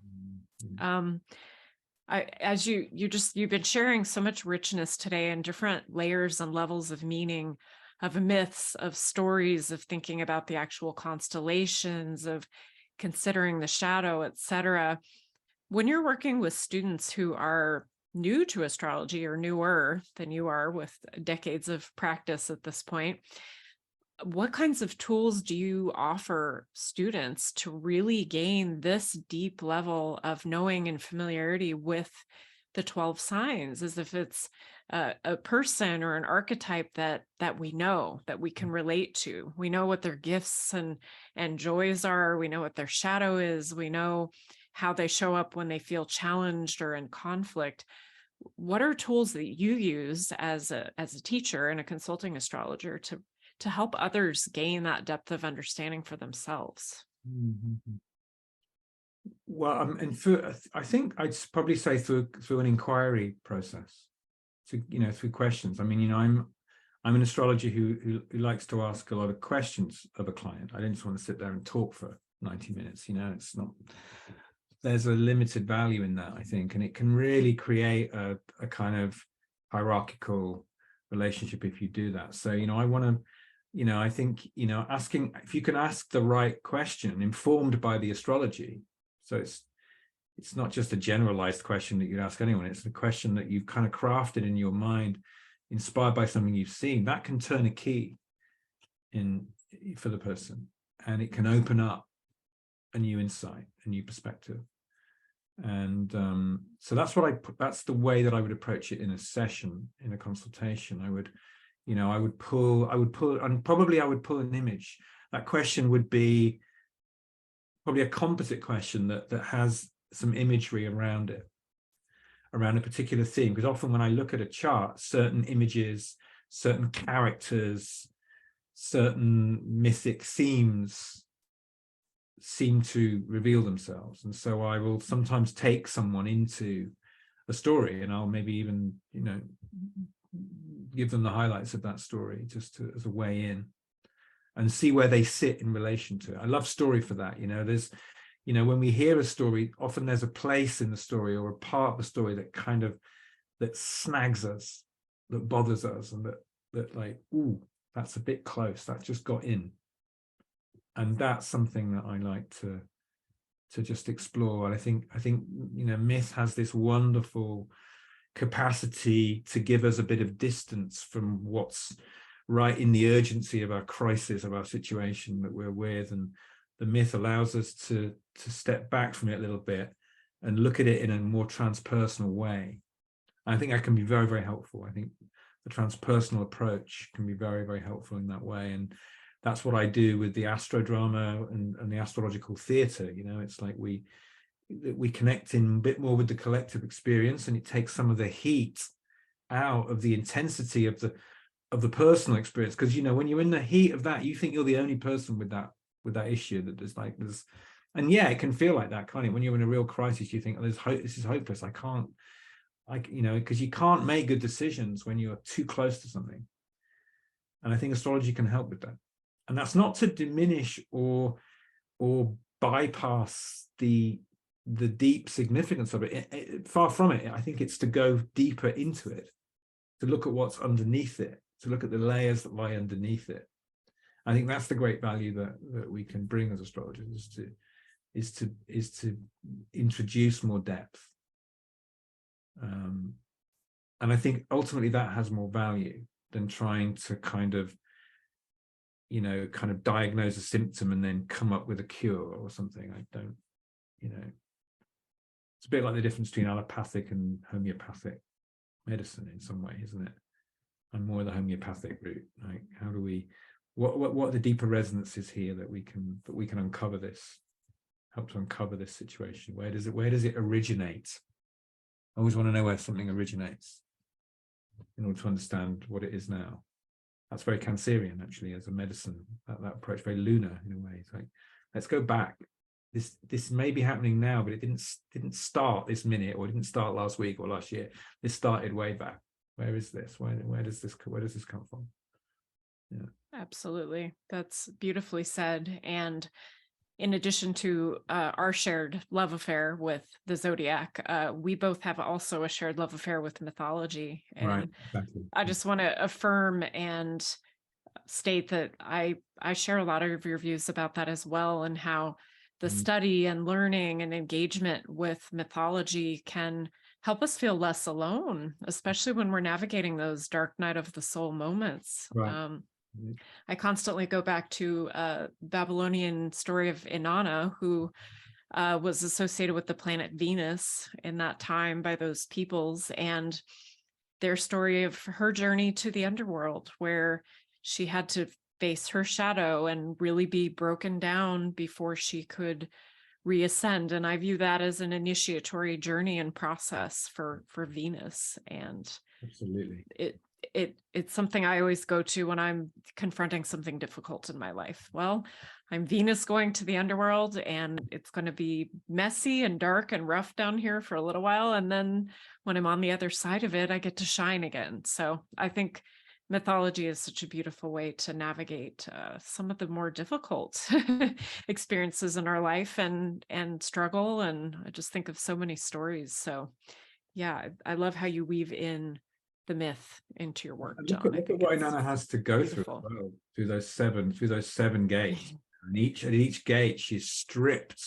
As you've been sharing so much richness today and different layers and levels of meaning, of myths, of stories, of thinking about the actual constellations, of considering the shadow, etc. When you're working with students who are new to astrology or newer than you are with decades of practice at this point, what kinds of tools do you offer students to really gain this deep level of knowing and familiarity with the 12 signs, as if it's a person or an archetype that we know, that we can relate to? We know what their gifts and joys are. We know what their shadow is. We know how they show up when they feel challenged or in conflict. What are tools that you use as a teacher and a consulting astrologer to help others gain that depth of understanding for themselves? Well, and I think I'd probably say through an inquiry process, through questions. I mean, I'm an astrologer who likes to ask a lot of questions of a client. I don't just want to sit there and talk for 90 minutes. It's not. There's a limited value in that, I think, and it can really create a kind of hierarchical relationship if you do that. So, I want to. I think, asking, if you can ask the right question informed by the astrology, so it's not just a generalized question that you'd ask anyone, it's a question that you've kind of crafted in your mind, inspired by something you've seen, that can turn a key for the person, and it can open up a new insight, a new perspective. And so that's the way that I would approach it in a session, in a consultation. I would pull, and probably I would pull an image. That question would be probably a composite question that has some imagery around it. around a particular theme, because often when I look at a chart, certain images, certain characters, certain mythic themes seem to reveal themselves. And so I will sometimes take someone into a story, and I'll maybe even, you know, give them the highlights of that story just to, as a way in, and see where they sit in relation to it. I love story for that. You know, there's, you know, when we hear a story, often there's a place in the story or a part of the story that kind of, that snags us, that bothers us, and that like, ooh, that's a bit close, that just got in. And that's something that I like to just explore. And I think, you know, myth has this wonderful capacity to give us a bit of distance from what's right in the urgency of our crisis, of our situation that we're with. And the myth allows us to step back from it a little bit and look at it in a more transpersonal way. I think that can be very, very helpful. I think the transpersonal approach can be very, very helpful in that way. And that's what I do with the astrodrama and the astrological theatre. You know, it's like we connect in a bit more with the collective experience, and it takes some of the heat out of the intensity of the personal experience. Because, you know, when you're in the heat of that, you think you're the only person with that issue, that there's and yeah, it can feel like that, can't it? When you're in a real crisis, you think, oh, this is hopeless. You know, because you can't make good decisions when you're too close to something. And I think astrology can help with that. And that's not to diminish or bypass the deep significance of it. Far from it. I think it's to go deeper into it, to look at what's underneath it, to look at the layers that lie underneath it. I think that's the great value that we can bring as astrologers, is to introduce more depth. And I think ultimately that has more value than trying to kind of diagnose a symptom and then come up with a cure or something. I don't, you know, it's a bit like the difference between allopathic and homeopathic medicine in some way, isn't it? I'm more the homeopathic route. Like, how do we, what are the deeper resonances here that we can uncover this, help to uncover this situation? Where does it originate? I always want to know where something originates in order to understand what it is now. That's very Cancerian, actually, as a medicine. That approach, very lunar in a way. It's like, let's go back. This may be happening now, but it didn't start this minute, or it didn't start last week or last year. This started way back. Where is this? Where does this come from? Yeah, absolutely. That's beautifully said. And in addition to our shared love affair with the zodiac, we both have also a shared love affair with mythology. And right, exactly. I just want to affirm and state that I share a lot of your views about that as well, and how the study and learning and engagement with mythology can help us feel less alone, especially when we're navigating those dark night of the soul moments. Right. I constantly go back to Babylonian story of Inanna, who was associated with the planet Venus in that time by those peoples, and their story of her journey to the underworld, where she had to face her shadow and really be broken down before she could reascend. And I view that as an initiatory journey and process for Venus. And absolutely, it's something I always go to when I'm confronting something difficult in my life. Well, I'm Venus going to the underworld, and it's going to be messy and dark and rough down here for a little while. And then when I'm on the other side of it, I get to shine again. So I think mythology is such a beautiful way to navigate some of the more difficult experiences in our life and struggle. And I just think of so many stories. So yeah, I love how you weave in the myth into your work, John. Look at what Inanna has to go through those seven gates. And each gate she's stripped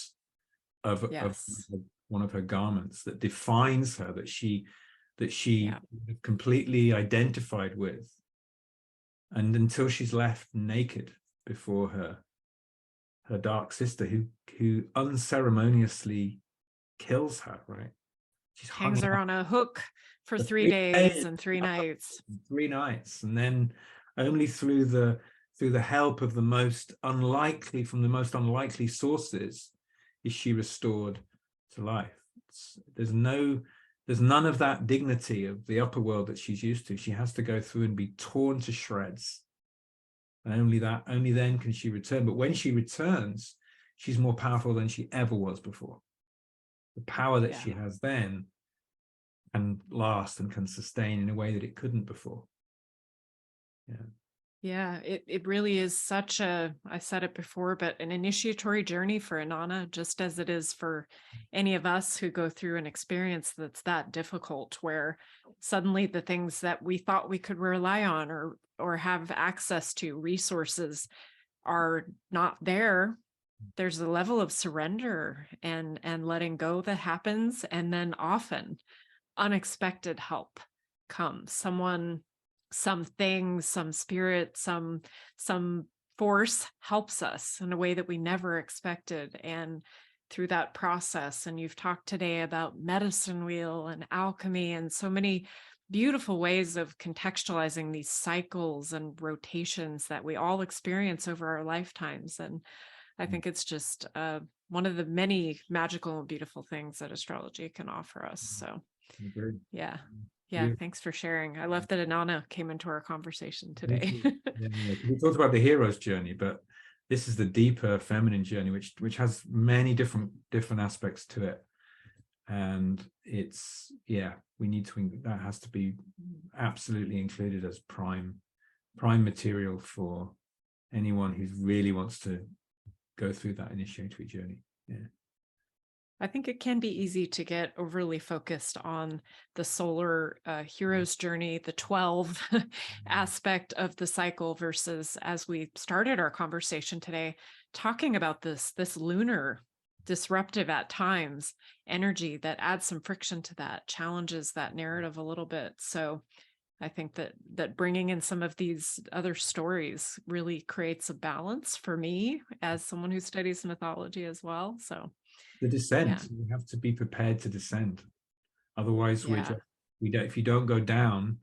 of one of her garments that defines her, that she completely identified with. And until she's left naked before her dark sister, who unceremoniously kills her, right? She hangs her on a hook for 3 days and 3 nights. 3 nights, and then only through the help of the most unlikely sources is she restored to life. There's no There's none of that dignity of the upper world that she's used to. She has to go through and be torn to shreds. And only then can she return. But when she returns, she's more powerful than she ever was before. The power that she has then can last and can sustain in a way that it couldn't before. Yeah, it really is such a, I said it before, but an initiatory journey for Inanna, just as it is for any of us who go through an experience that's that difficult, where suddenly the things that we thought we could rely on or have access to, resources, are not there. There's a level of surrender and letting go that happens, and then often unexpected help comes. Something, some spirit, some force helps us in a way that we never expected. And through that process, and you've talked today about medicine wheel and alchemy and so many beautiful ways of contextualizing these cycles and rotations that we all experience over our lifetimes. And I think it's just one of the many magical and beautiful things that astrology can offer us. So yeah. Thanks for sharing. I love that Inanna came into our conversation today. We talked about the hero's journey, but this is the deeper feminine journey, which has many different aspects to it. And it's, we need to, that has to be absolutely included as prime material for anyone who really wants to go through that initiatory journey. I think it can be easy to get overly focused on the solar hero's journey, the 12 aspect of the cycle, versus, as we started our conversation today, talking about this lunar, disruptive at times energy that adds some friction to that, challenges that narrative a little bit. So I think that bringing in some of these other stories really creates a balance for me as someone who studies mythology as well. So the descent, we have to be prepared to descend. Otherwise, if you don't go down,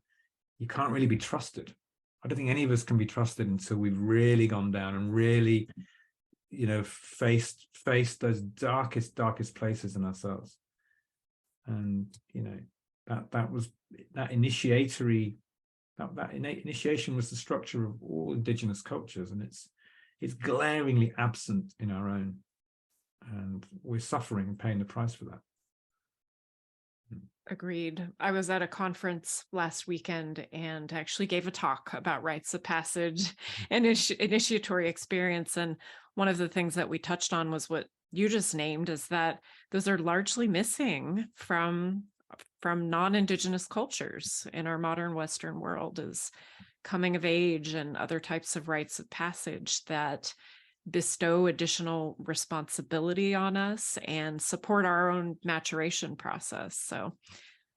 you can't really be trusted. I don't think any of us can be trusted until we've really gone down and really, faced those darkest places in ourselves. And that initiation was the structure of all indigenous cultures, and it's glaringly absent in our own. And we're suffering and paying the price for that. Agreed. I was at a conference last weekend and actually gave a talk about rites of passage and initiatory experience. And one of the things that we touched on was what you just named, is that those are largely missing from non-Indigenous cultures in our modern Western world, is coming of age and other types of rites of passage that bestow additional responsibility on us and support our own maturation process. So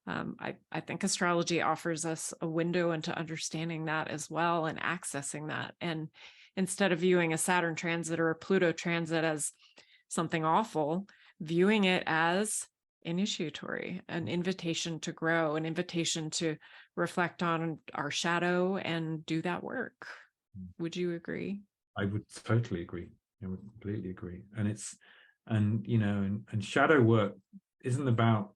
I think astrology offers us a window into understanding that as well, and accessing that. And instead of viewing a Saturn transit or a Pluto transit as something awful, viewing it as initiatory, an invitation to grow, an invitation to reflect on our shadow and do that work. Would you agree? I would totally agree. I would completely agree. And shadow work isn't about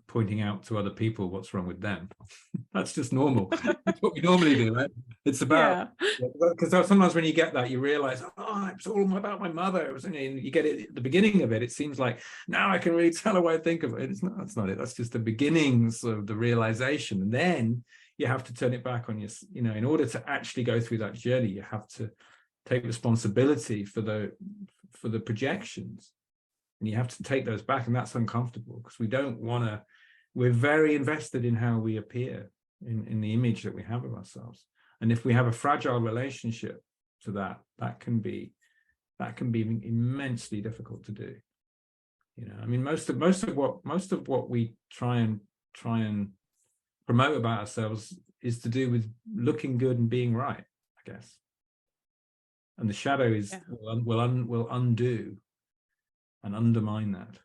pointing out to other people what's wrong with them. That's just normal. That's what we normally do, right? It's about, because sometimes when you get that, you realize, it's all about my mother. It was, you get it at the beginning of it. It seems like now I can really tell her what I think of it. That's not it. That's just the beginnings of the realization. And then you have to turn it back on your, in order to actually go through that journey, you have to take responsibility for the projections, and you have to take those back. And that's uncomfortable, because we're very invested in how we appear, in the image that we have of ourselves. And if we have a fragile relationship to that can be immensely difficult to do. Most of what we try and promote about ourselves is to do with looking good and being right, I guess. And the shadow will undo and undermine that.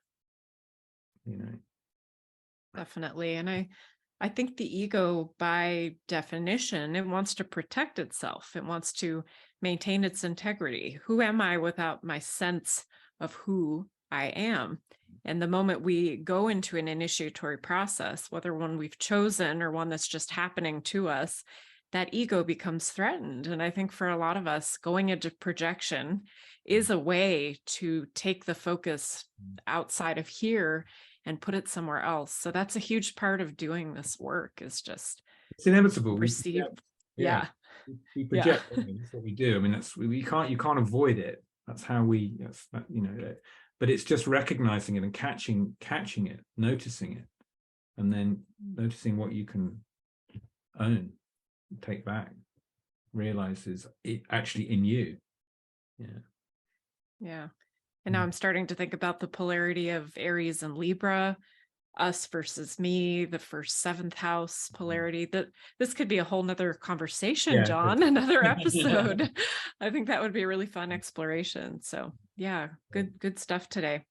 Definitely. And I think the ego, by definition, it wants to protect itself. It wants to maintain its integrity. Who am I without my sense of who I am? And the moment we go into an initiatory process, whether one we've chosen or one that's just happening to us, that ego becomes threatened. And I think for a lot of us, going into projection is a way to take the focus outside of here and put it somewhere else. So that's a huge part of doing this work, is just It's inevitable. perceive. Yeah. We project. I mean, that's what we do. I mean, you can't avoid it. That's how we, but it's just recognizing it and catching it, noticing it, and then noticing what you can own, take back, realize is it actually in you. Yeah. And now I'm starting to think about the polarity of Aries and Libra, us versus me, the first 7th house polarity. That this could be a whole nother conversation, John, another episode. I think that would be a really fun exploration. So yeah, good stuff today.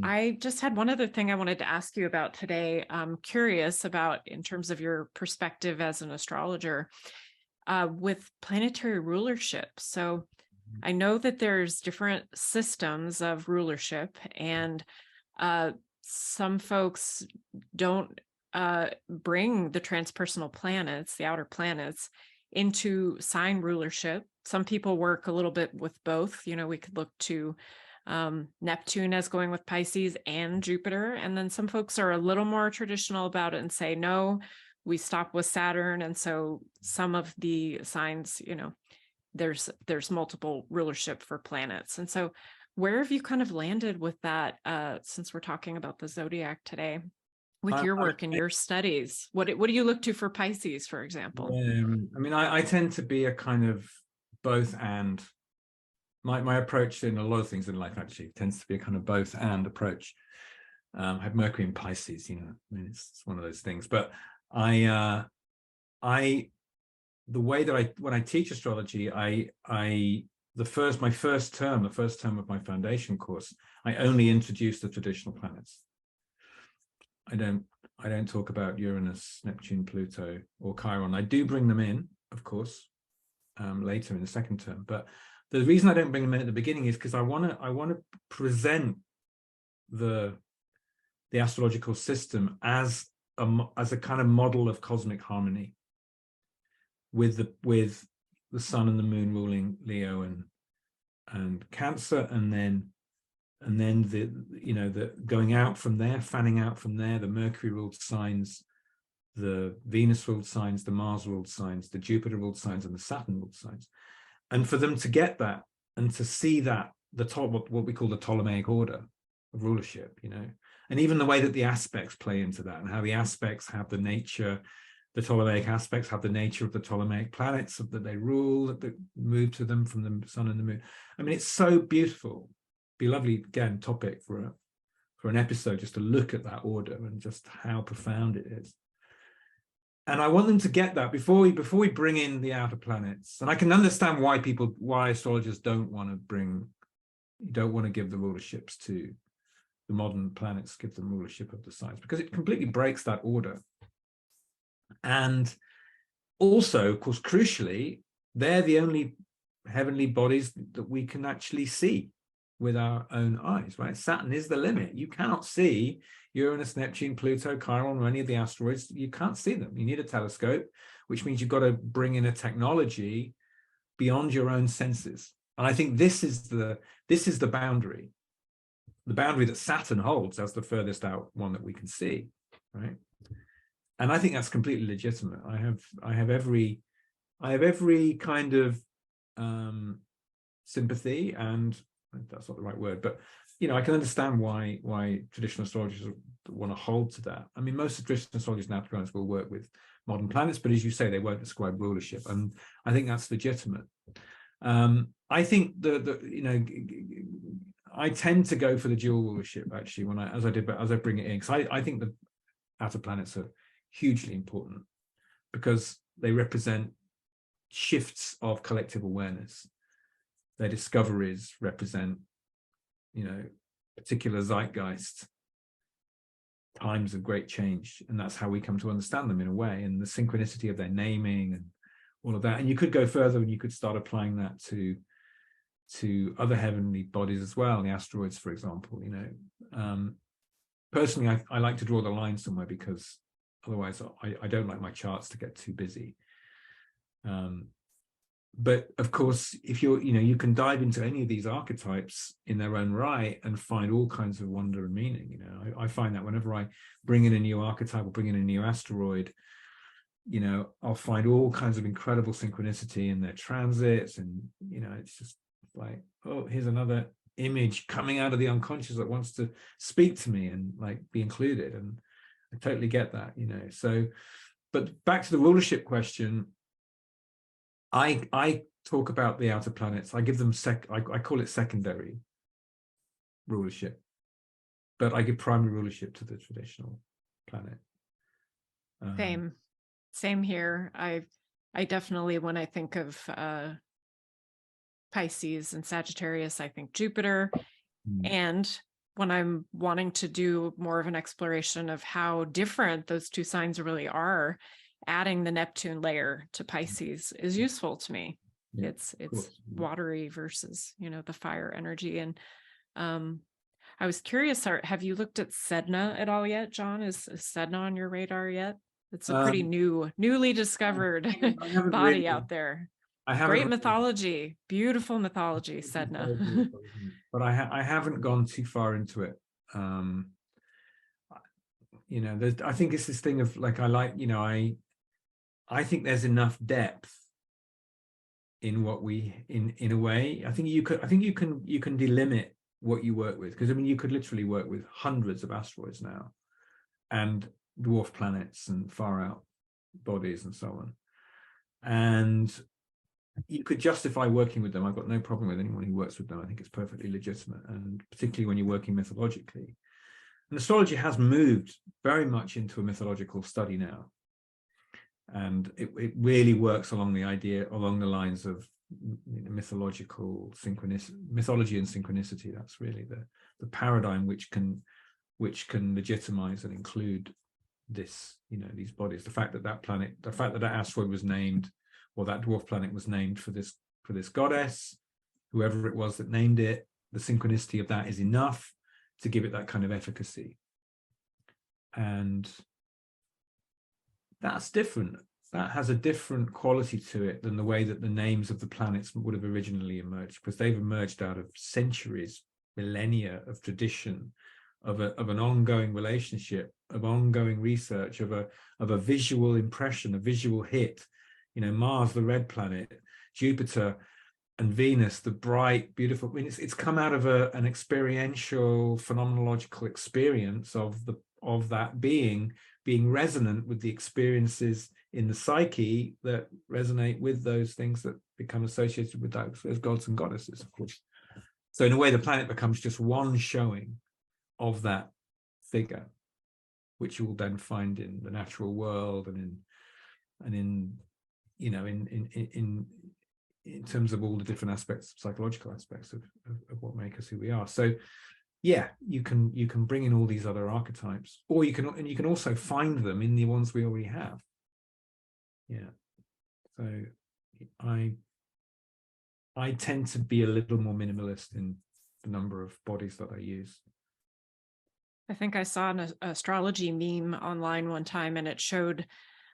I just had one other thing I wanted to ask you about today. I'm curious about, in terms of your perspective as an astrologer, with planetary rulership. So I know that there's different systems of rulership, and some folks don't bring the transpersonal planets, the outer planets, into sign rulership. Some people work a little bit with both. We could look to Neptune as going with Pisces and Jupiter. And then some folks are a little more traditional about it and say, no, we stop with Saturn. And so some of the signs, there's multiple rulership for planets. And so where have you kind of landed with that, since we're talking about the zodiac today, with your work and your studies? What do you look to for Pisces, for example? I mean, I tend to be a kind of both and. My approach in a lot of things in life actually tends to be a kind of both and approach. I have Mercury in Pisces, I mean, it's one of those things. But the way that when I teach astrology, the first term of my foundation course, I only introduce the traditional planets. I don't talk about Uranus, Neptune, Pluto, or Chiron. I do bring them in, of course, later in the second term. But the reason I don't bring them in at the beginning is because I want to present the astrological system as a kind of model of cosmic harmony, with the sun and the moon ruling Leo and Cancer, and then the going out from there, fanning out from there, the Mercury ruled signs, the Venus ruled signs, the Mars ruled signs, the Jupiter ruled signs, and the Saturn ruled signs. And for them to get that and to see that what we call the Ptolemaic order of rulership, and even the way that the aspects play into that, and how the aspects have the nature, the Ptolemaic aspects have the nature of the Ptolemaic planets that they rule, that move to them from the sun and the moon. I mean, it's so beautiful. Be lovely, again, topic for an episode, just to look at that order and just how profound it is. And I want them to get that before we bring in the outer planets. And I can understand why astrologers don't want to give the rulerships to the modern planets, give them rulership of the signs, because it completely breaks that order. And also, of course, crucially, they're the only heavenly bodies that we can actually see with our own eyes, right? Saturn is the limit. You cannot see Uranus, Neptune, Pluto, Chiron, or any of the asteroids. You can't see them. You need a telescope, which means you've got to bring in a technology beyond your own senses. And I think this is the boundary that Saturn holds as the furthest out one that we can see, right? And I think that's completely legitimate. I have every kind of sympathy, and that's not the right word, but I can understand why traditional astrologers want to hold to that. I mean, most of traditional astrologers now, to be honest, will work with modern planets, but as you say, they won't describe rulership, and I think that's legitimate. I think I tend to go for the dual rulership actually as I bring it in, because I think the outer planets are hugely important because they represent shifts of collective awareness. Their discoveries represent, particular zeitgeist, times of great change, and that's how we come to understand them in a way, and the synchronicity of their naming and all of that. And you could go further and you could start applying that to other heavenly bodies as well, the asteroids, for example. personally, I like to draw the line somewhere, because otherwise I don't like my charts to get too busy. But of course, if you can dive into any of these archetypes in their own right and find all kinds of wonder and meaning. I find that whenever I bring in a new archetype or bring in a new asteroid, I'll find all kinds of incredible synchronicity in their transits, and it's just like, oh, here's another image coming out of the unconscious that wants to speak to me and like be included. And I totally get that, so. But back to the rulership question, I talk about the outer planets. I give them I call it secondary rulership, but I give primary rulership to the traditional planet. Same here. I definitely, when I think of Pisces and Sagittarius, I think Jupiter. And when I'm wanting to do more of an exploration of how different those two signs really are, adding the Neptune layer to Pisces is useful to me. Yeah, it's watery versus, the fire energy. And I was curious, have you looked at Sedna at all yet, John? Is Sedna on your radar yet? It's a pretty newly discovered body out there. Great mythology, beautiful mythology, Sedna. But I haven't gone too far into it. I think it's this thing of like, I think there's enough depth in what in a way. I think you can delimit what you work with, because you could literally work with hundreds of asteroids now, and dwarf planets and far out bodies and so on, and you could justify working with them. I've got no problem with anyone who works with them. I think it's perfectly legitimate, and particularly when you're working mythologically. And astrology has moved very much into a mythological study now, and it really works along the lines of mythological mythology and synchronicity. That's really the paradigm which can legitimize and include this, these bodies. The fact that that asteroid was named, or that dwarf planet was named for this goddess, whoever it was that named it, the synchronicity of that is enough to give it that kind of efficacy. And that's different. That has a different quality to it than the way that the names of the planets would have originally emerged, because they've emerged out of centuries, millennia of tradition, of an ongoing relationship, of ongoing research, of a visual impression, a visual hit. Mars, the red planet, Jupiter and Venus, the bright, beautiful. It's come out of an experiential, phenomenological experience of that being resonant with the experiences in the psyche that resonate with those things that become associated with those gods and goddesses, of course. So in a way, the planet becomes just one showing of that figure, which you will then find in the natural world and in terms of all the different aspects, psychological aspects of what make us who we are. So yeah, you can bring in all these other archetypes, or you can also find them in the ones we already have. Yeah. So I tend to be a little more minimalist in the number of bodies that I use. I think I saw an astrology meme online one time, and it showed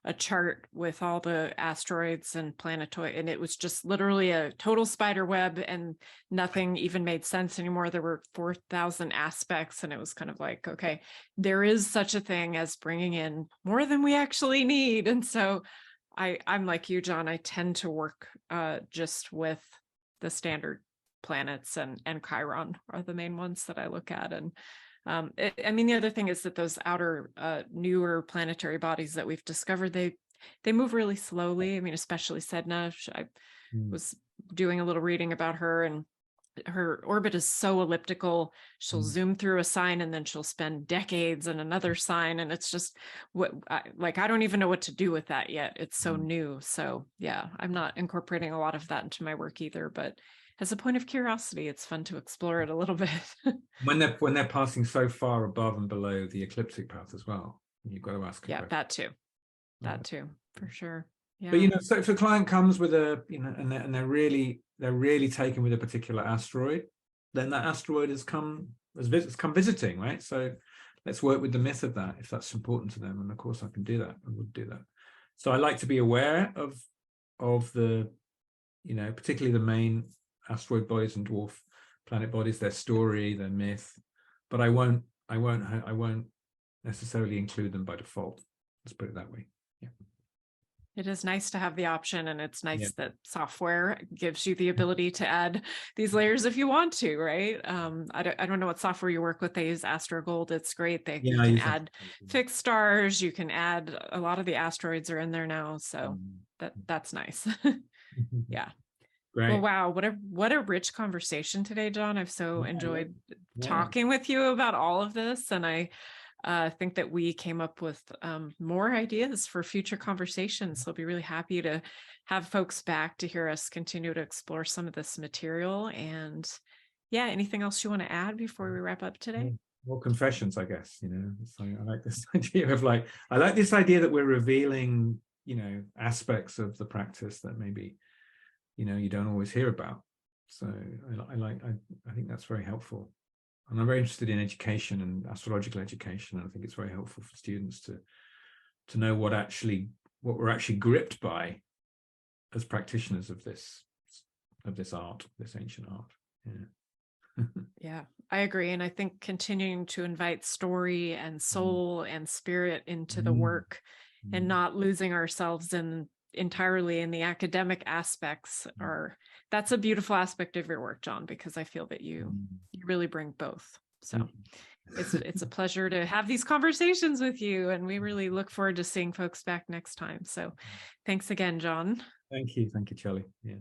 a chart with all the asteroids and planetoid, and it was just literally a total spider web, and nothing even made sense anymore. There were 4,000 aspects, and it was kind of like, okay, there is such a thing as bringing in more than we actually need. And so I'm like you, John. I tend to work just with the standard planets, and Chiron are the main ones that I look at. And the other thing is that those outer newer planetary bodies that we've discovered, they move really slowly. Especially Sedna. I was doing a little reading about her, and her orbit is so elliptical. She'll zoom through a sign, and then she'll spend decades in another sign, and it's just I don't even know what to do with that yet. It's so new. So yeah, I'm not incorporating a lot of that into my work either, but as a point of curiosity, it's fun to explore it a little bit. when they're passing so far above and below the ecliptic path as well, you've got to ask. Yeah, that too, for sure. Yeah. But so if a client comes with and they're really taken with a particular asteroid, then that asteroid has come visiting, right? So let's work with the myth of that if that's important to them. And of course I can do that. I would do that. So I like to be aware of the, you know, particularly the main asteroid bodies and dwarf planet bodies, their story, their myth, but I won't necessarily include them by default. Let's put it that way. Yeah. It is nice to have the option, and it's nice Yeah. that software gives you the ability to add these layers if you want to, right? I don't know what software you work with. They use AstroGold. It's great. You I can use add fixed stars. You can add a lot of the asteroids are in there now, so that's nice. Yeah. Great. Well, wow, what a rich conversation today, John. I've so enjoyed talking with you about all of this, and I think that we came up with more ideas for future conversations. So I'll be really happy to have folks back to hear us continue to explore some of this material. And yeah, anything else you want to add before we wrap up today? More confessions, I guess. You know, so I like this idea of I like this idea that we're revealing, you know, aspects of the practice that maybe, you know, you don't always hear about. So I think that's very helpful. And I'm very interested in education and astrological education. And I think it's very helpful for students to know what we're actually gripped by as practitioners of this art, this ancient art. Yeah. Yeah, I agree. And I think continuing to invite story and soul and spirit into the work and not losing ourselves entirely in the academic aspects that's a beautiful aspect of your work, John, because I feel that you really bring both. So it's a pleasure to have these conversations with you, and we really look forward to seeing folks back next time. So thanks again, John. Thank you, Charlie. Yeah.